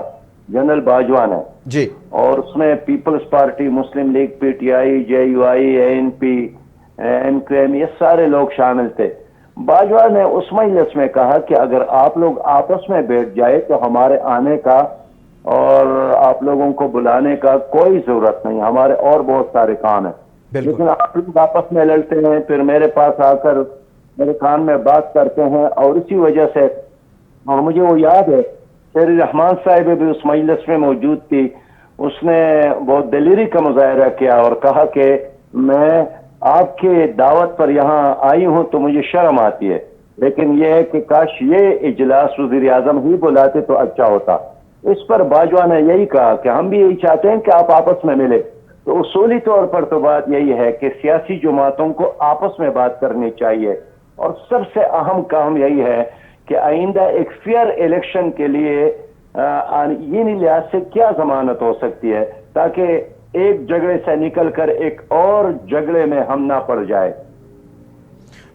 جنرل باجوہ نے، جی اور اس میں Peoples Party, Muslim League, P T I, J U I, A N P, M Q M, یہ سارے لوگ شامل تھے. باجوہ نے اس مجلس میں کہا کہ اگر آپ لوگ آپس میں بیٹھ جائے تو ہمارے آنے کا اور آپ لوگوں کو بلانے کا کوئی ضرورت نہیں، ہمارے اور بہت سارے کام ہیں. بالکل لیکن آپ لوگ آپس میں لڑتے ہیں، پھر میرے پاس آ کر میرے کان میں بات کرتے ہیں، اور اسی وجہ سے، اور مجھے وہ یاد ہے شیر رحمان صاحب بھی اس مجلس میں موجود تھی، اس نے بہت دلیری کا مظاہرہ کیا اور کہا کہ میں آپ کے دعوت پر یہاں آئی ہوں تو مجھے شرم آتی ہے، لیکن یہ ہے کہ کاش یہ اجلاس وزیر اعظم ہی بلاتے تو اچھا ہوتا. اس پر باجوہ نے یہی کہا کہ ہم بھی یہی چاہتے ہیں کہ آپ آپس میں ملے. تو اصولی طور پر تو بات یہی ہے کہ سیاسی جماعتوں کو آپس میں بات کرنی چاہیے، اور سب سے اہم کام یہی ہے کہ آئندہ ایک فیئر الیکشن کے لیے یہ لحاظ سے کیا ضمانت ہو سکتی ہے تاکہ ایک جھگڑے سے نکل کر ایک اور جھگڑے میں ہم نہ پڑ جائے.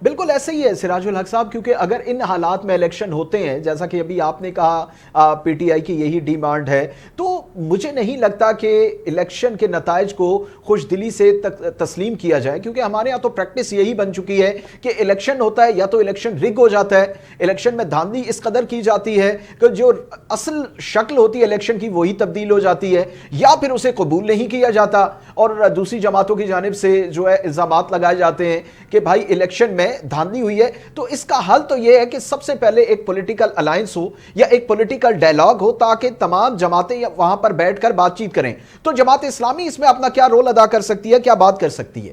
بالکل ایسے ہی ہے سراج الحق صاحب، کیونکہ اگر ان حالات میں الیکشن ہوتے ہیں جیسا کہ ابھی آپ نے کہا پی ٹی آئی کی یہی ڈیمانڈ ہے، تو مجھے نہیں لگتا کہ الیکشن کے نتائج کو خوش دلی سے تسلیم کیا جائے، کیونکہ ہمارے یہاں تو پریکٹس یہی بن چکی ہے کہ الیکشن ہوتا ہے یا تو الیکشن رگ ہو جاتا ہے، الیکشن میں دھاندلی اس قدر کی جاتی ہے کہ جو اصل شکل ہوتی ہے الیکشن کی وہی تبدیل ہو جاتی ہے، یا پھر اسے قبول نہیں کیا جاتا، اور دوسری جماعتوں کی جانب سے جو ہے الزامات لگائے جاتے ہیں کہ بھائی الیکشن میں دھاندلی ہوئی ہے. تو اس کا حل تو یہ ہے کہ سب سے پہلے ایک پولیٹیکل الائنس ہو یا ایک پولیٹیکل ڈائلاگ ہو تاکہ تمام جماعتیں وہاں پر بیٹھ کر بات چیت کریں. تو جماعت اسلامی اس میں اپنا کیا رول ادا کر سکتی ہے، کیا بات کر سکتی ہے؟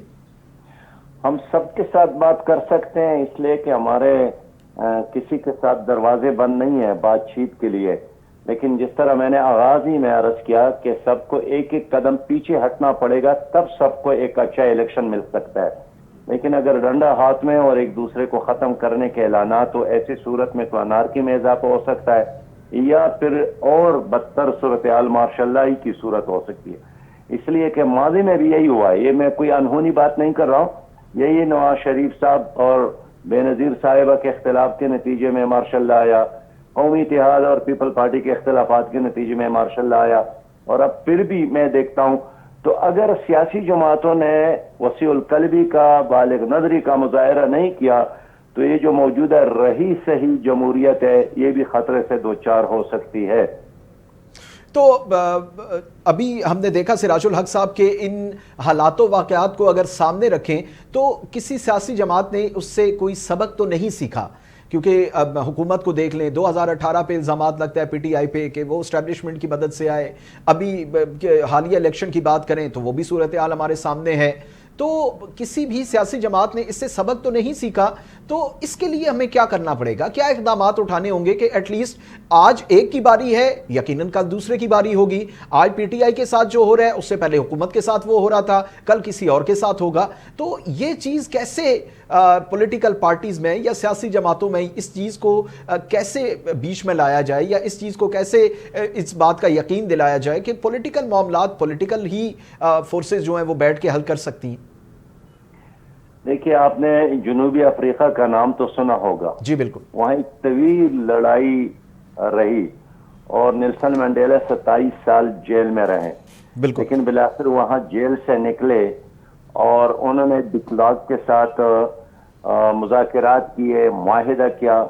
ہم سب کے ساتھ بات کر سکتے ہیں، اس لیے کہ ہمارے کسی کے ساتھ دروازے بند نہیں ہیں بات چیت کے لیے. لیکن جس طرح میں نے آغاز ہی میں عرض کیا کہ سب کو ایک ایک قدم پیچھے ہٹنا پڑے گا، تب سب کو ایک اچھا الیکشن مل سکتا ہے. لیکن اگر ڈنڈا ہاتھ میں اور ایک دوسرے کو ختم کرنے کے اعلانات، تو ایسی صورت میں تو انارکی میں اضافہ ہو سکتا ہے، یا پھر اور بدتر صورتحال مارشاء اللہ کی صورت ہو سکتی ہے. اس لیے کہ ماضی میں بھی یہی ہوا ہے، یہ میں کوئی انہونی بات نہیں کر رہا ہوں، یہی نواز شریف صاحب اور بے نظیر صاحبہ کے اختلاف کے نتیجے میں مارشاء اللہ آیا، قومی اتحاد اور پیپل پارٹی کے اختلافات کے نتیجے میں مارشاء اللہ آیا، اور اب پھر بھی میں دیکھتا ہوں. تو اگر سیاسی جماعتوں نے وسیع القلبی کا، بالغ نظری کا مظاہرہ نہیں کیا تو یہ جو موجودہ رہی صحیح جمہوریت ہے یہ بھی خطرے سے دوچار ہو سکتی ہے. تو ابھی ہم نے دیکھا سراج الحق صاحب کے ان حالات و واقعات کو اگر سامنے رکھیں تو کسی سیاسی جماعت نے اس سے کوئی سبق تو نہیں سیکھا، کیونکہ اب حکومت کو دیکھ لیں، 2018 پہ الزامات لگتا ہے پی ٹی آئی پہ کہ وہ اسٹیبلشمنٹ کی مدد سے آئے، ابھی حالیہ الیکشن کی بات کریں تو وہ بھی صورتحال ہمارے سامنے ہے. تو کسی بھی سیاسی جماعت نے اس سے سبق تو نہیں سیکھا. تو اس کے لیے ہمیں کیا کرنا پڑے گا، کیا اقدامات اٹھانے ہوں گے کہ ایٹ لیسٹ آج ایک کی باری ہے، یقیناً کل دوسرے کی باری ہوگی، آج پی ٹی آئی کے ساتھ جو ہو رہا ہے اس سے پہلے حکومت کے ساتھ وہ ہو رہا تھا، کل کسی اور کے ساتھ ہوگا. تو یہ چیز کیسے پولیٹیکل پارٹیز میں یا سیاسی جماعتوں میں اس چیز کو کیسے بیچ میں لایا جائے، یا اس چیز کو کیسے اس بات کا یقین دلایا جائے کہ پولیٹیکل معاملات پولیٹیکل ہی فورسز جو ہیں وہ بیٹھ کے حل کر سکتی ہیں؟ دیکھیے آپ نے جنوبی افریقہ کا نام تو سنا ہوگا. جی بالکل. وہاں ایک طویل لڑائی رہی اور نیلسن منڈیلا 27 سال جیل میں رہے. بالکل. لیکن بالآخر وہاں جیل سے نکلے اور انہوں نے ڈکلاگ کے ساتھ مذاکرات کیے، معاہدہ کیا.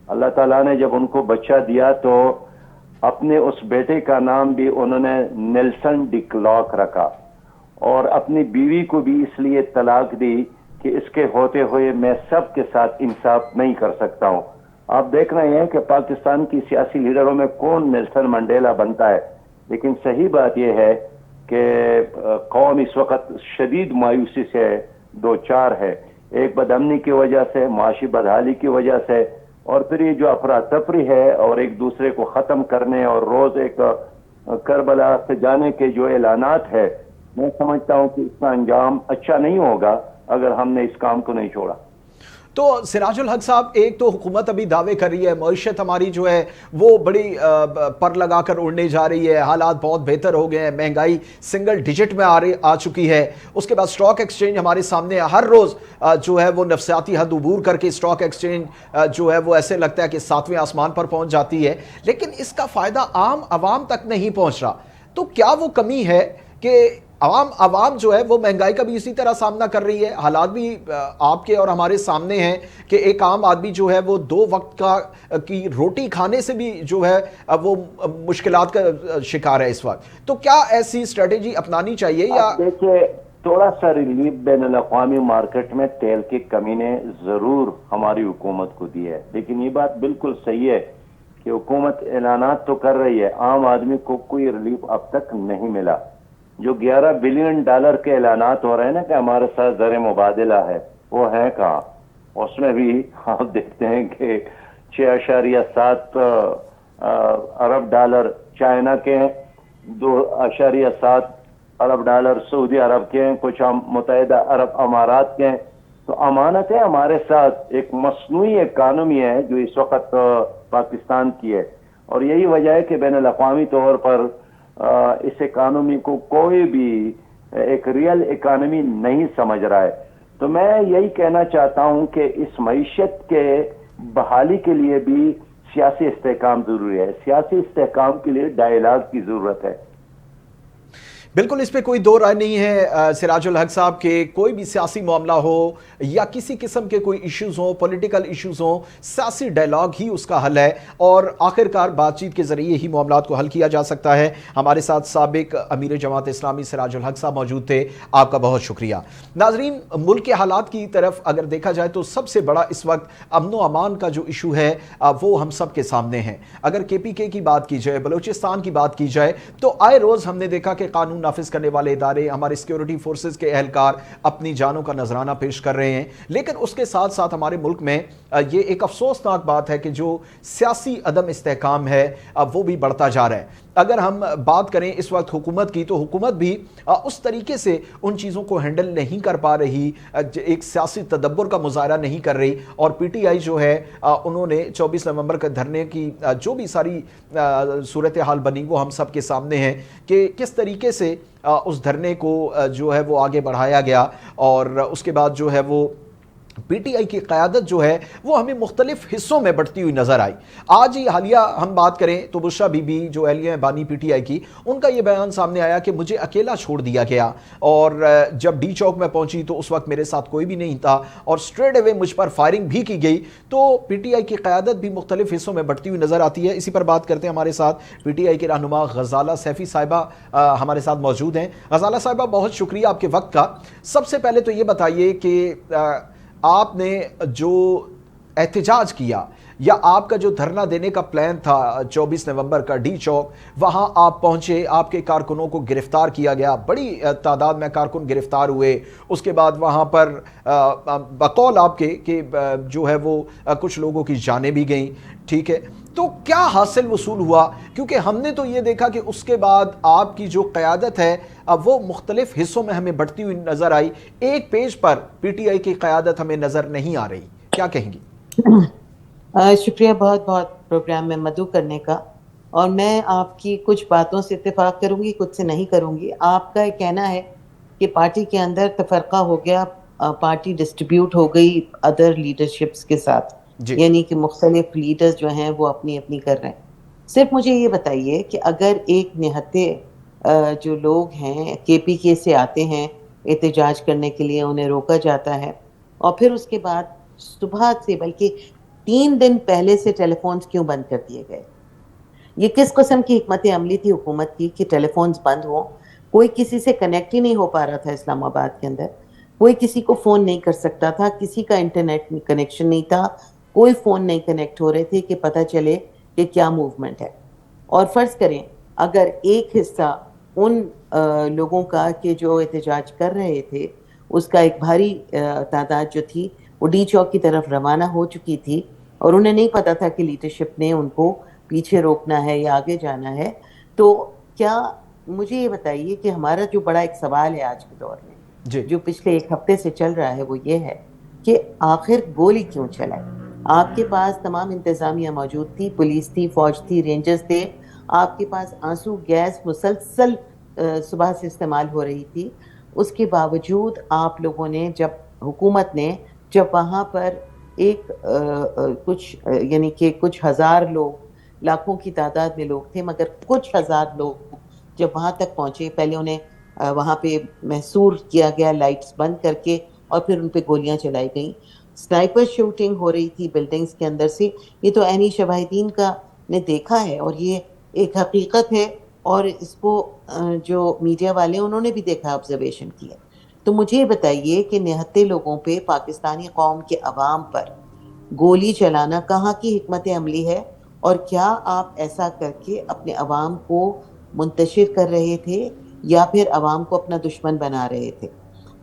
اللہ تعالیٰ نے جب ان کو بچہ دیا تو اپنے اس بیٹے کا نام بھی انہوں نے نیلسن ڈکلاگ رکھا، اور اپنی بیوی کو بھی اس لیے طلاق دی کہ اس کے ہوتے ہوئے میں سب کے ساتھ انصاف نہیں کر سکتا ہوں. آپ دیکھ رہے ہیں کہ پاکستان کی سیاسی لیڈروں میں کون نیلسن منڈیلا بنتا ہے. لیکن صحیح بات یہ ہے کہ قوم اس وقت شدید مایوسی سے دو چار ہے، ایک بدامنی کی وجہ سے، معاشی بدحالی کی وجہ سے، اور پھر یہ جو افراتفری ہے اور ایک دوسرے کو ختم کرنے اور روز ایک کربلا سے جانے کے جو اعلانات ہے، میں سمجھتا ہوں کہ اس کا انجام اچھا نہیں ہوگا اگر ہم نے اس کام کو نہیں چھوڑا. تو سراج الحق صاحب، ایک تو حکومت ابھی دعوے کر رہی ہے معیشت ہماری جو ہے وہ بڑی پر لگا کر اڑنے جا رہی ہے، حالات بہت بہتر ہو گئے ہیں، مہنگائی سنگل ڈیجٹ میں آ چکی ہے. اس کے بعد سٹاک ایکسچینج ہمارے سامنے ہر روز جو ہے وہ نفسیاتی حد عبور کر کے سٹاک ایکسچینج جو ہے وہ ایسے لگتا ہے کہ 7ویں آسمان پر پہنچ جاتی ہے، لیکن اس کا فائدہ عام عوام تک نہیں پہنچ رہا. تو کیا وہ کمی ہے کہ عوام جو ہے وہ مہنگائی کا بھی اسی طرح سامنا کر رہی ہے؟ حالات بھی آپ کے اور ہمارے سامنے ہیں کہ ایک عام آدمی جو ہے وہ 2 وقت کی روٹی کھانے سے بھی جو ہے وہ مشکلات کا شکار ہے اس وقت. تو کیا ایسی اسٹریٹجی اپنانی چاہیے یا دیکھیے تھوڑا سا ریلیف بین الاقوامی مارکیٹ میں تیل کی کمی نے ضرور ہماری حکومت کو دی ہے، لیکن یہ بات بالکل صحیح ہے کہ حکومت اعلانات تو کر رہی ہے، عام آدمی کو کوئی ریلیف اب تک نہیں ملا. جو $11 بلین کے اعلانات ہو رہے ہیں نا کہ ہمارے ساتھ زر مبادلہ ہے، وہ ہے کہاں؟ اس میں بھی آپ دیکھتے ہیں کہ 6.7 ارب ڈالر چائنا کے ہیں، 2.7 ارب ڈالر سعودی عرب کے ہیں، کچھ متحدہ عرب امارات کے ہیں. تو امانت ہے ہمارے ساتھ، ایک مصنوعی اکانومی ہے جو اس وقت پاکستان کی ہے، اور یہی وجہ ہے کہ بین الاقوامی طور پر اس اکانومی کو کوئی بھی ایک ریئل اکانومی نہیں سمجھ رہا ہے. تو میں یہی کہنا چاہتا ہوں کہ اس معیشت کے بحالی کے لیے بھی سیاسی استحکام ضروری ہے. سیاسی استحکام کے لیے ڈائیلاگ کی ضرورت ہے. بالکل اس پہ کوئی دو رائے نہیں ہے سراج الحق صاحب کہ کوئی بھی سیاسی معاملہ ہو یا کسی قسم کے کوئی ایشوز ہوں، پولیٹیکل ایشوز ہوں، سیاسی ڈائیلاگ ہی اس کا حل ہے اور آخرکار بات چیت کے ذریعے ہی معاملات کو حل کیا جا سکتا ہے. ہمارے ساتھ سابق امیر جماعت اسلامی سراج الحق صاحب موجود تھے، آپ کا بہت شکریہ. ناظرین، ملک کے حالات کی طرف اگر دیکھا جائے تو سب سے بڑا اس وقت امن و امان کا جو ایشو ہے وہ ہم سب کے سامنے ہے. اگر KPK کی بات کی جائے، بلوچستان کی بات کی جائے، تو آئے روز ہم نے دیکھا کہ قانون نافذ کرنے والے ادارے، ہمارے سیکیورٹی فورسز کے اہلکار اپنی جانوں کا نذرانہ پیش کر رہے ہیں. لیکن اس کے ساتھ ساتھ ہمارے ملک میں یہ ایک افسوسناک بات ہے کہ جو سیاسی عدم استحکام ہے وہ بھی بڑھتا جا رہا ہے. اگر ہم بات کریں اس وقت حکومت کی، تو حکومت بھی اس طریقے سے ان چیزوں کو ہینڈل نہیں کر پا رہی، ایک سیاسی تدبر کا مظاہرہ نہیں کر رہی. اور PTI جو ہے انہوں نے 24 نومبر کے دھرنے کی جو بھی ساری صورتحال بنی وہ ہم سب کے سامنے ہے کہ کس طریقے سے اس دھرنے کو جو ہے وہ آگے بڑھایا گیا. اور اس کے بعد جو ہے وہ PTI کی قیادت جو ہے وہ ہمیں مختلف حصوں میں بڑھتی ہوئی نظر آئی. آج ہی حالیہ ہم بات کریں تو بشرا بی بی جو اہلیہ بانی PTI کی، ان کا یہ بیان سامنے آیا کہ مجھے اکیلا چھوڑ دیا گیا اور جب ڈی چوک میں پہنچی تو اس وقت میرے ساتھ کوئی بھی نہیں تھا اور سٹریٹ اوے مجھ پر فائرنگ بھی کی گئی. تو PTI کی قیادت بھی مختلف حصوں میں بڑھتی ہوئی نظر آتی ہے. اسی پر بات کرتے ہیں. ہمارے ساتھ PTI کے رہنما غزالہ سیفی صاحبہ ہمارے ساتھ موجود ہیں. غزالہ صاحبہ، بہت شکریہ آپ کے وقت کا. سب سے پہلے تو یہ بتائیے کہ آپ نے جو احتجاج کیا یا آپ کا جو دھرنا دینے کا پلان تھا 24 نومبر کا ڈی چوک، وہاں آپ پہنچے، آپ کے کارکنوں کو گرفتار کیا گیا، بڑی تعداد میں کارکن گرفتار ہوئے. اس کے بعد وہاں پر بقول آپ کے کہ جو ہے وہ کچھ لوگوں کی جانیں بھی گئیں. ٹھیک ہے، تو کیا حاصل وصول ہوا؟ کیونکہ ہم نے تو یہ دیکھا کہ اس کے بعد آپ کی جو قیادت ہے وہ مختلف حصوں میں ہمیں بڑھتی ہوئی نظر آئی. ایک پیج پر PTI کی قیادت ہمیں نظر نہیں آ رہی. کیا کہیں گی؟ شکریہ بہت بہت پروگرام میں مدعو کرنے کا. اور میں آپ کی کچھ باتوں سے اتفاق کروں گی، کچھ سے نہیں کروں گی. آپ کا یہ کہنا ہے کہ پارٹی کے اندر تفرقہ ہو گیا، پارٹی ڈسٹریبیوٹ ہو گئی ادر لیڈرشپس کے ساتھ، یعنی کہ مختلف لیڈرز جو ہیں وہ اپنی اپنی کر رہے ہیں. صرف مجھے یہ بتائیے کہ اگر ایک نہتے جو لوگ ہیں KPK سے آتے ہیں احتجاج کرنے کے لیے، انہیں روکا جاتا ہے اور پھر اس کے بعد صبح سے بلکہ 3 دن پہلے سے ٹیلی فونز کیوں بند کر دیے گئے؟ یہ کس قسم کی حکمت عملی تھی حکومت کی کہ ٹیلی فونز بند ہوں؟ کوئی کسی سے کنیکٹ ہی نہیں ہو پا رہا تھا اسلام آباد کے اندر، کوئی کسی کو فون نہیں کر سکتا تھا، کسی کا انٹرنیٹ کنیکشن نہیں تھا، کوئی فون نہیں کنیکٹ ہو رہے تھے کہ پتہ چلے کہ کیا موومنٹ ہے. اور فرض کریں اگر ایک حصہ ان لوگوں کا کہ جو احتجاج کر رہے تھے، اس کا ایک بھاری تعداد جو تھی وہ ڈی چوک کی طرف روانہ ہو چکی تھی اور انہیں نہیں پتا تھا کہ لیڈرشپ نے ان کو پیچھے روکنا ہے یا آگے جانا ہے، تو کیا مجھے یہ بتائیے کہ ہمارا جو بڑا ایک سوال ہے آج کے دور میں جی جو پچھلے ایک ہفتے سے چل رہا ہے وہ یہ ہے کہ آخر گولی کیوں چلائی؟ آپ کے پاس تمام انتظامیہ موجود تھی، پولیس تھی، فوج تھی، رینجرز تھے، آپ کے پاس آنسو گیس مسلسل صبح سے استعمال ہو رہی تھی، اس کے باوجود آپ لوگوں نے حکومت نے جب وہاں پر ایک کچھ یعنی کہ کچھ ہزار لوگ، لاکھوں کی تعداد میں لوگ تھے مگر کچھ ہزار لوگ جب وہاں تک پہنچے، پہلے انہیں وہاں پہ محصور کیا گیا لائٹس بند کر کے اور پھر ان پہ گولیاں چلائی گئیں، سنائپر شوٹنگ ہو رہی تھی بلڈنگز کے اندر سے، یہ تو عینی شواہدین کا نے دیکھا ہے اور یہ ایک حقیقت ہے، اور اس کو جو میڈیا والے ہیں انہوں نے بھی دیکھا، آبزرویشن کی ہے۔ تو مجھے یہ بتائیے کہ نہتے لوگوں پہ، پاکستانی قوم کے عوام پر گولی چلانا کہاں کی حکمت عملی ہے، اور کیا آپ ایسا کر کے اپنے عوام کو منتشر کر رہے تھے یا پھر عوام کو اپنا دشمن بنا رہے تھے؟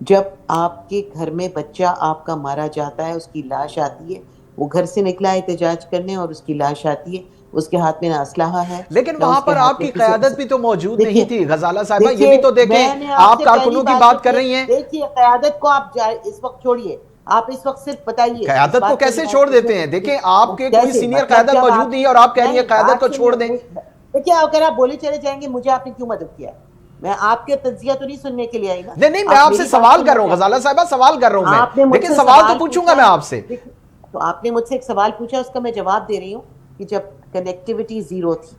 جب آپ کے گھر میں بچہ آپ کا مارا جاتا ہے، اس کی لاش آتی ہے، وہ گھر سے نکلا ہے احتجاج کرنے اور اس کی لاش آتی ہے، اس کے ہاتھ میں نہ اسلحہ ہے لیکن نہ وہاں اس کے پر ہاتھ آپ میں کی کسی قیادت بھی تو موجود دیکھیے نہیں تھی غزالہ صاحبہ، یہ دیکھیے بھی تو دیکھیں، میں نے آپ سے کارکنوں پہلی کی بات کر رہی ہیں۔ دیکھیے قیادت کو آپ اس وقت چھوڑیے، آپ اس وقت صرف بتائیے اس قیادت کو بات کیسے چھوڑ دیتے ہیں؟ دیکھیں آپ کے کوئی کیسے سینئر مطلب قیادت جب موجود آپ نہیں ہے اور آپ کہہ رہی ہیں نہیں قیادت کو بات چھوڑ سنیے، دیں۔ دیکھیے اگر آپ بولے چلے جائیں گے مجھے آپ نے کیوں مدد کیا ہے؟ میں آپ کے تجزیہ تو نہیں سننے کے لیے آئی نا، نہیں نہیں، میں آپ سے میری بات سوال کر سننا رہا ہوں چاہتے غزالہ ہیں، صاحبہ، سوال کر رہا ہوں میں، آپ نے مجھ لیکن سے سوال تو پوچھوں گا پوچھا میں آپ سے۔ تو آپ نے مجھ سے ایک سوال پوچھا، اس کا میں جواب دے رہی ہوں کہ جب کنیکٹیوٹی زیرو تھی،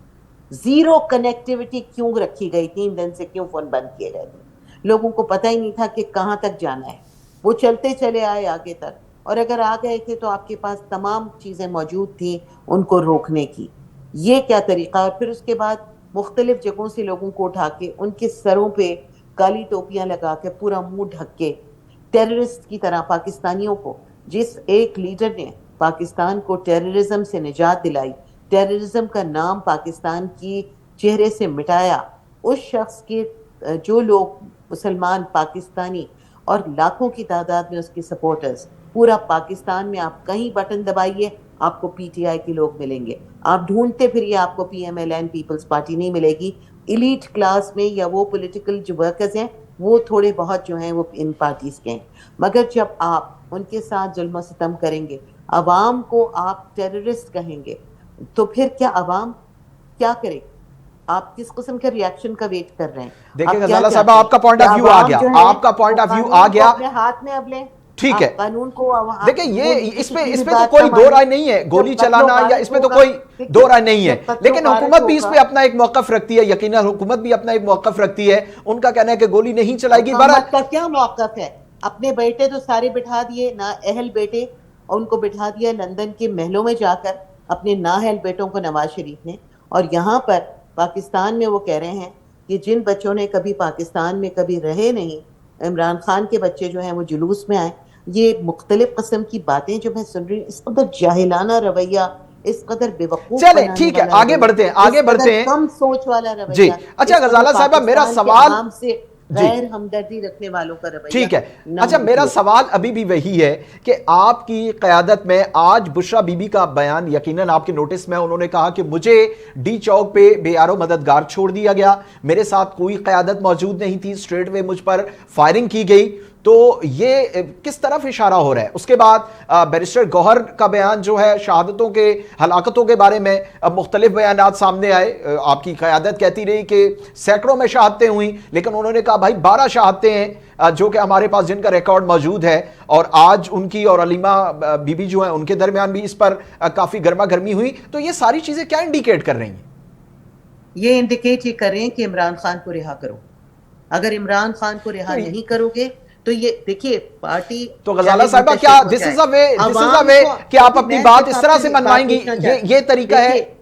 زیرو کنیکٹیوٹی کیوں رکھی گئی، 3 دن سے کیوں فون بند کیے گئے تھے؟ لوگوں کو پتہ ہی نہیں تھا کہ کہاں تک جانا ہے، وہ چلتے چلے آئے آگے تک، اور اگر آ گئے تھے تو آپ کے پاس تمام چیزیں موجود تھیں ان کو روکنے کی۔ یہ کیا طریقہ؟ اور پھر اس کے بعد مختلف جگہوں سے لوگوں کو اٹھا کے ان کے سروں پہ کالی ٹوپیاں لگا کے پورا منہ ڈھک کے ٹیررسٹ کی طرح پاکستانیوں کو، جس ایک لیڈر نے پاکستان کو ٹیررزم سے نجات دلائی، ٹیررزم کا نام پاکستان کی چہرے سے مٹایا، اس شخص کے جو لوگ مسلمان پاکستانی اور لاکھوں کی تعداد میں اس کے سپورٹرز، پورا پاکستان میں آپ کہیں بٹن دبائیے آپ کو پی ٹی آئی کے لوگ ملیں گے، آپ ڈھونڈتے پھریے آپ کو P M L N Peoples Party نہیں ملے گی، ایلیٹ کلاس میں یا وہ پولیٹیکل جو ورکرز ہیں وہ تھوڑے بہت جو ہیں وہ ان پارٹیز کے ہیں، مگر جب آپ ان کے ساتھ ظلم و ستم کریں گے، عوام کو آپ ٹیررسٹ کہیں گے، تو پھر کیا عوام کیا کرے گی؟ آپ کس قسم کے ریاکشن کا ویٹ کر رہے ہیں؟ دیکھیں آپ کیا غزالہ صاحبہ، چاہتے آپ کا ہیں پوائنٹ کہ آف ویو آ عوام گیا، جو ہے آپ کا پوائنٹ وہ آف ویو آ قانون کو گیا، اپنے ہاتھ میں اب لیں؟ ٹھیک ہے۔ آپ قانون کو دیکھیں وہ یہ نیچے اس کسی بھی پہ تو بات کوئی کا دو مانیں، رائے نہیں ہے، جب گولی قتل و چلانا یا غارت اس میں تو ہوگا، کوئی دیکھیے، دو رائے نہیں ہے، جب قتل و لیکن غارت حکومت بھی اس ہوگا، پہ اپنا ایک موقف رکھتی ہے، یقیناً حکومت بھی اپنا ایک موقف رکھتی ہے، ان کا کہنا ہے کہ گولی نہیں چلائے گی۔ حکومت کا کیا موقف ہے؟ اپنے بیٹے تو سارے بٹھا دیے، نا اہل بیٹے، اور ان کو بٹھا دیا لندن کے محلوں میں جا کر اپنے نااہل بیٹوں کو نواز شریف نے، اور یہاں پر پاکستان میں وہ کہہ رہے ہیں کہ جن بچوں نے کبھی پاکستان میں کبھی رہے نہیں، عمران خان کے بچے جو ہیں وہ جلوس میں آئے۔ یہ مختلف قسم کی باتیں جو میں سن رہی ہوں، اس قدر جاہلانہ رویہ، اس قدر بے وقوف چلیں بنانے ٹھیک ہے، والا آگے رویہ، بڑھتے ہیں، اس آگے قدر بڑھتے ہیں۔ کم سوچ والا جی رویہ، اچھا اس قدر غزالہ صاحبہ، میرا پاکستان کے سوال، عوام سے جی غیر ہمدردی رکھنے والوں کا رویہ ٹھیک ہے، نہ اچھا میرا منظور۔ سوال ابھی بھی وہی ہے کہ آپ کی قیادت میں آج بشرا بی بی کا بیان یقیناً آپ کے نوٹس میں، انہوں نے کہا کہ مجھے ڈی چوک پہ بے یار و مددگار چھوڑ دیا گیا، میرے ساتھ کوئی قیادت موجود نہیں تھی، اسٹریٹ وے مجھ پر فائرنگ کی گئی، تو یہ کس طرف اشارہ ہو رہا ہے؟ اس کے بعد بیرسٹر گوہر کا بیان جو ہے شہادتوں کے، ہلاکتوں کے بارے میں مختلف بیانات سامنے آئے، آپ کی قیادت کہتی رہی کہ سینکڑوں میں شہادتیں ہوئیں، لیکن انہوں نے کہا بھائی 12 شہادتیں ہیں جو کہ ہمارے پاس جن کا ریکارڈ موجود ہے، اور آج ان کی اور علیمہ بی بی جو ہیں ان کے درمیان بھی اس پر کافی گرما گرمی ہوئی، تو یہ ساری چیزیں کیا انڈیکیٹ کر رہی ہیں؟ یہ انڈیکیٹ یہ کر رہے ہیں کہ عمران خان کو رہا کرو، اگر عمران خان کو رہا نہیں کرو گے تو یہ دیکھیے پارٹی تو غزالہ چاہے صاحبہ منتشر کیا ہو دس جائے، از اے عوام وے کو، کہ آپ دیکھیے اپنی میں بات صرف اس آپ طرح سے سے ایک بات منوائیں گی، پوچھنا چاہتی یہ طریقہ ہے؟ دیکھیے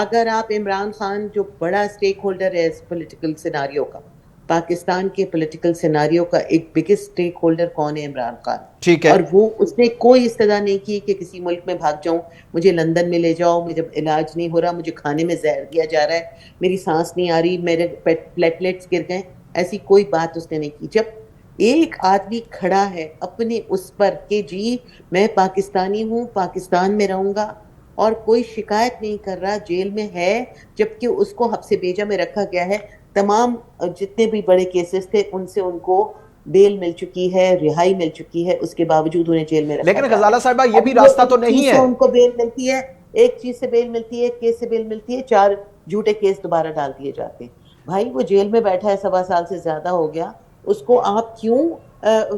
اگر آپ عمران خان جو بڑا سٹیک ہولڈر ہے اس پولیٹیکل سیناریو کا، پاکستان کے پولیٹیکل سیناریو کا ایک بگسٹ سٹیک ہولڈر کون ہے؟ عمران خان، ٹھیک ہے، اور وہ اس نے کوئی استدعا نہیں کی کہ کسی ملک میں بھاگ جاؤں، مجھے لندن میں لے جاؤ، مجھے علاج نہیں ہو رہا، مجھے کھانے میں زہر دیا جا رہا ہے، میری سانس نہیں آ رہی، میرے پلیٹلیٹس گر گئے، ایسی کوئی بات اس نے نہیں کی۔ جب ایک آدمی کھڑا ہے اپنے اس پر کہ جی میں پاکستانی ہوں، پاکستان میں رہوں گا، اور کوئی شکایت نہیں کر رہا، جیل میں ہے جبکہ اس کو حبس بیجا میں رکھا گیا ہے تمام جتنے بھی بڑے کیسز تھے ان سے ان کو بیل مل چکی ہے, رہائی مل چکی ہے, اس کے باوجود انہیں جیل میں رکھا لیکن غزالہ صاحبہ یہ بھی راستہ تو نہیں ہے. ان کو بیل ملتی ہے, ایک چیز سے بیل ملتی ہے, ایک کیس سے بیل ملتی ہے, 4 جھوٹے کیس دوبارہ ڈال دیے جاتے ہیں. بھائی وہ جیل میں بیٹھا ہے 1.25 سال سے زیادہ ہو گیا, اس کو آپ کیوں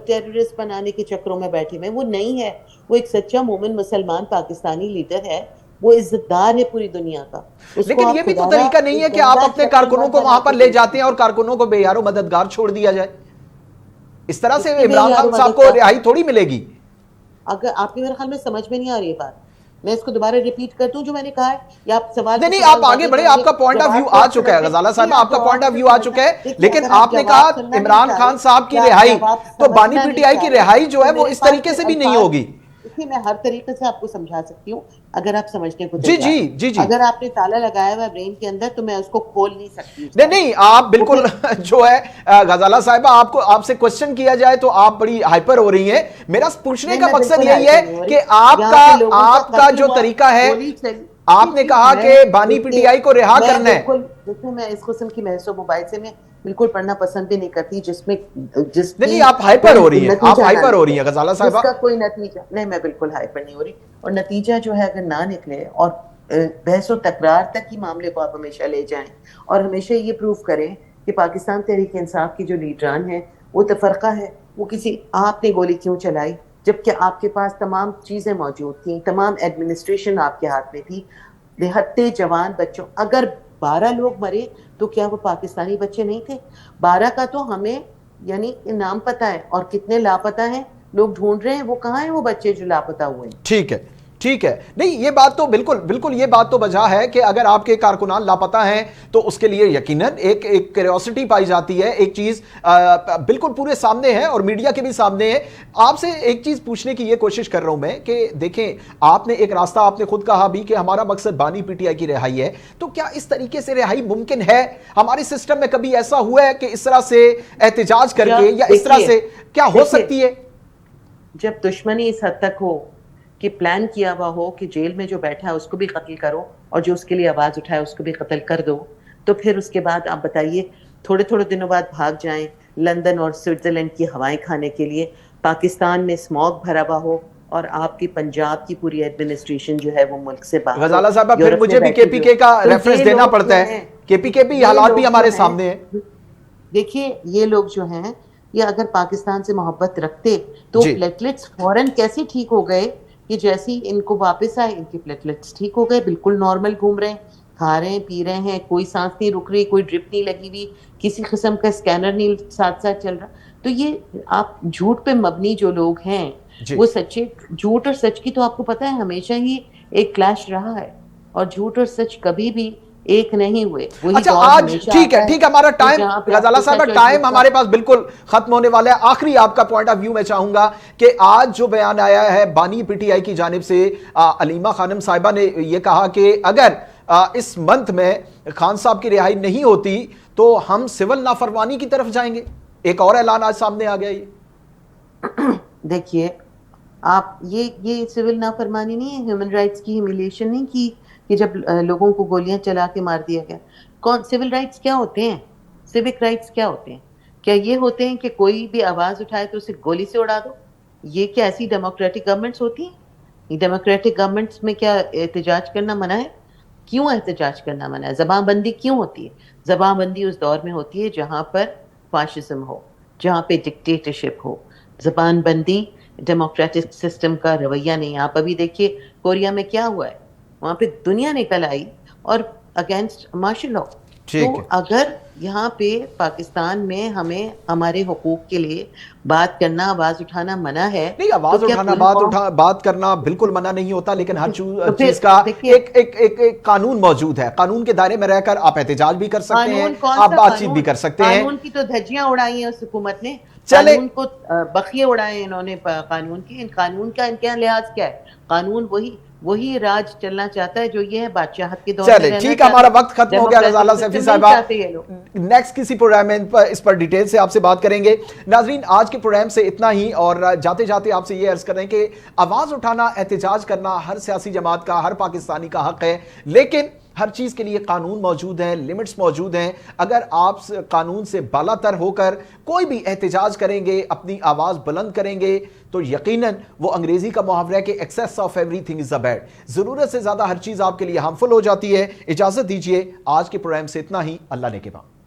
ٹیررسٹ بنانے کے چکروں میں بیٹھے ہوئے؟ وہ نہیں ہے, وہ ایک سچا مومن مسلمان پاکستانی لیڈر ہے, وہ عزت دار ہے پوری دنیا کا. لیکن یہ بھی تو طریقہ نہیں ہے کہ آپ اپنے کارکنوں کو وہاں پر لے جاتے ہیں اور کارکنوں کو بے یار و مددگار چھوڑ دیا جائے. اس طرح سے عمران خان صاحب کو رہائی تھوڑی ملے گی. اگر آپ کی میرے خیال میں سمجھ میں نہیں آ رہی ہے بات, میں اس کو دوبارہ ریپیٹ کرتا ہوں جو میں نے کہا ہے, یا آپ سوال نہیں آپ آگے بڑھے, آپ کا پوائنٹ آف ویو آ چکا ہے غزالہ صاحبہ, آپ کا پوائنٹ آف ویو آ چکا ہے, لیکن آپ نے کہا عمران خان صاحب کی رہائی, تو بانی پی ٹی آئی کی رہائی جو ہے وہ اس طریقے سے بھی نہیں ہوگی. دیکھیے میں ہر طریقے سے آپ کو سمجھا سکتی ہوں اگر آپ سمجھنے کو جی اگر آپ نے تالا لگایا ہوا برین کے اندر تو میں اس کو کھول نہیں سکتی. نہیں آپ بالکل جو ہے غزالہ صاحبہ, آپ سے کوسچن کیا جائے تو آپ بڑی ہائپر ہو رہی ہیں. میرا پوچھنے کا مقصد یہی ہے کہ آپ کا جو طریقہ ہے, آپ نے کہا کہ بانی پی ٹی آئی کو رہا کرنا ہے. دیکھیں میں اس قسم کی بحث و مباحث سے میں بالکل پڑھنا پسند بھی نہیں کرتی جس نہیں آپ ہائپر ہو رہی ہیں, آپ ہائپر ہو رہی ہیں غزالہ صاحبہ. اس کا کوئی نتیجہ نہیں, میں بالکل ہائپر نہیں ہو رہی, اور نتیجہ جو ہے اگر نہ نکلے اور بحث و تکرار تک ہی معاملے کو آپ ہمیشہ لے جائیں اور ہمیشہ یہ پروف کریں کہ پاکستان تحریک انصاف کی جو لیڈران ہیں وہ تفرقہ ہے, وہ کسی آپ نے گولی کیوں چلائی جبکہ آپ کے پاس تمام چیزیں موجود تھیں, تمام ایڈمنسٹریشن آپ کے ہاتھ میں تھی, دیہاتی جوان بچوں, اگر 12 لوگ مرے تو کیا وہ پاکستانی بچے نہیں تھے؟ 12 کا تو ہمیں یعنی نام پتہ ہے, اور کتنے لاپتہ ہیں لوگ ڈھونڈ رہے ہیں, وہ کہاں ہیں وہ بچے جو لاپتہ ہوئے ہیں. ٹھیک ہے, نہیں یہ بات تو بالکل یہ بات تو بجا ہے کہ اگر آپ کے کارکنان لاپتہ ہیں تو اس کے لیے یقیناً ایک کیوریوسٹی پائی جاتی ہے, ایک چیز بالکل پورے سامنے ہے اور میڈیا کے بھی سامنے ہے. آپ سے ایک چیز پوچھنے کی یہ کوشش کر رہا ہوں میں کہ دیکھیں آپ نے ایک راستہ, آپ نے خود کہا بھی کہ ہمارا مقصد بانی پی ٹی آئی کی رہائی ہے, تو کیا اس طریقے سے رہائی ممکن ہے؟ ہمارے سسٹم میں کبھی ایسا ہوا ہے کہ اس طرح سے احتجاج کر کے یا اس طرح سے کیا ہو سکتی ہے؟ جب دشمنی اس حد تک ہو کہ پلان کیا ہوا ہو کہ جیل میں جو بیٹھا ہے اس کو بھی قتل کرو اور جو اس کے لیے آواز اٹھائے اس کو بھی قتل کر دو, تو پھر اس کے بعد آپ بتائیے تھوڑے دنوں بعد بھاگ جائیں لندن اور سوئٹزرلینڈ کی ہوائیں کھانے کے لیے, پاکستان میں اسموگ بھرا ہوا ہو اور آپ کی پنجاب کی پوری ایڈمنسٹریشن جو ہے وہ ملک سے باہر. غزالہ صاحبہ پھر مجھے بھی کے پی کے کا ریفرنس دینا پڑتا ہے, کے پی کے بھی حالات بھی ہمارے سامنے ہیں. دیکھیے یہ لوگ جو ہیں یہ اگر پاکستان سے محبت رکھتے تو پلیٹلیٹس فوراً کیسے ٹھیک ہو گئے کہ جیسی ان کو واپس آئے ان کے پلیٹلیٹس ٹھیک ہو گئے, بالکل نارمل گھوم رہے ہیں, کھا رہے ہیں, پی رہے ہیں, کوئی سانس نہیں رک رہی, کوئی ڈرپ نہیں لگی ہوئی, کسی قسم کا اسکینر نہیں ساتھ چل رہا. تو یہ آپ جھوٹ پہ مبنی جو لوگ ہیں وہ سچے, جھوٹ اور سچ کی تو آپ کو پتہ ہے ہمیشہ ہی ایک کلیش رہا ہے, اور جھوٹ اور سچ کبھی بھی ایک نہیں ہوئے. اچھا آج ٹھیک ہے ہمارا ٹائم غزالہ صاحبہ ٹائم ہمارے پاس بالکل ختم ہونے والا ہے. آخری آپ کا پوائنٹ آف ویو میں چاہوں گا کہ آج جو بیان آیا ہے بانی پی ٹی آئی کی جانب سے, علیمہ خانم صاحبہ نے یہ کہا کہ اگر اس منتھ میں خان صاحب کی رہائی نہیں ہوتی تو ہم سول نافرمانی کی طرف جائیں گے. ایک اور اعلان آج سامنے آ گیا. یہ دیکھیے آپ یہ سول نافرمانی نہیں ہے, ہیومن رائٹس کی ہیوملیشن نہیں کی کہ جب لوگوں کو گولیاں چلا کے مار دیا گیا. سول رائٹس کیا ہوتے ہیں, سیوک رائٹس کیا ہوتے ہیں؟ کیا یہ ہوتے ہیں کہ کوئی بھی آواز اٹھائے تو اسے گولی سے اڑا دو؟ یہ کیا ایسی ڈیموکریٹک گورنمنٹس ہوتی ہیں؟ ڈیموکریٹک گورنمنٹس میں کیا احتجاج کرنا منع ہے؟ کیوں احتجاج کرنا منع ہے؟ زبان بندی کیوں ہوتی ہے؟ زبان بندی اس دور میں ہوتی ہے جہاں پر فاشزم ہو, جہاں پہ ڈکٹیٹرشپ ہو. زبان بندی ڈیموکریٹک سسٹم کا رویہ نہیں. آپ ابھی دیکھیے کوریا میں کیا ہوا ہے, وہاں پہ دنیا نکل آئی اور اگینسٹ مارشل لاء. تو اگر یہاں پہ پاکستان میں ہمیں ہمارے حقوق کے لیے بات کرنا, آواز اٹھانا منع ہے, نہیں آواز اٹھانا بات کرنا بالکل منع نہیں ہوتا, لیکن ہر چیز کا ایک قانون موجود ہے. قانون کے دائرے میں رہ کر آپ احتجاج بھی کر سکتے ہیں, آپ بات چیت بھی کر سکتے ہیں. قانون کی تو دھجیاں اڑائی ہیں اس حکومت نے, قانون کو بخیے اڑائے انہوں نے قانون کی. قانون کا ان کے لحاظ کیا ہے؟ قانون وہی راج چلنا چاہتا ہے جو یہ ہے بادشاہت کے دور میں رہنا. ٹھیک ہے ہمارا وقت ختم ہو گیا غزالہ سیفی صاحبہ. نیکسٹ کسی پروگرام میں اس پر ڈیٹیل سے آپ سے بات کریں گے. ناظرین آج کے پروگرام سے اتنا ہی, اور جاتے جاتے آپ سے یہ عرض کریں کہ آواز اٹھانا, احتجاج کرنا ہر سیاسی جماعت کا, ہر پاکستانی کا حق ہے, لیکن ہر چیز کے لیے قانون موجود ہیں، لمٹس موجود ہیں. اگر آپ قانون سے بالا تر ہو کر کوئی بھی احتجاج کریں گے، اپنی آواز بلند کریں گے، تو یقیناً وہ انگریزی کا محاورہ ہے کہ access of every thing is a bad. ضرورت سے زیادہ ہر چیز آپ کے لیے ہارمفل ہو جاتی ہے. اجازت دیجیے، آج کے پروگرام سے اتنا ہی. اللہ نے کے بعد.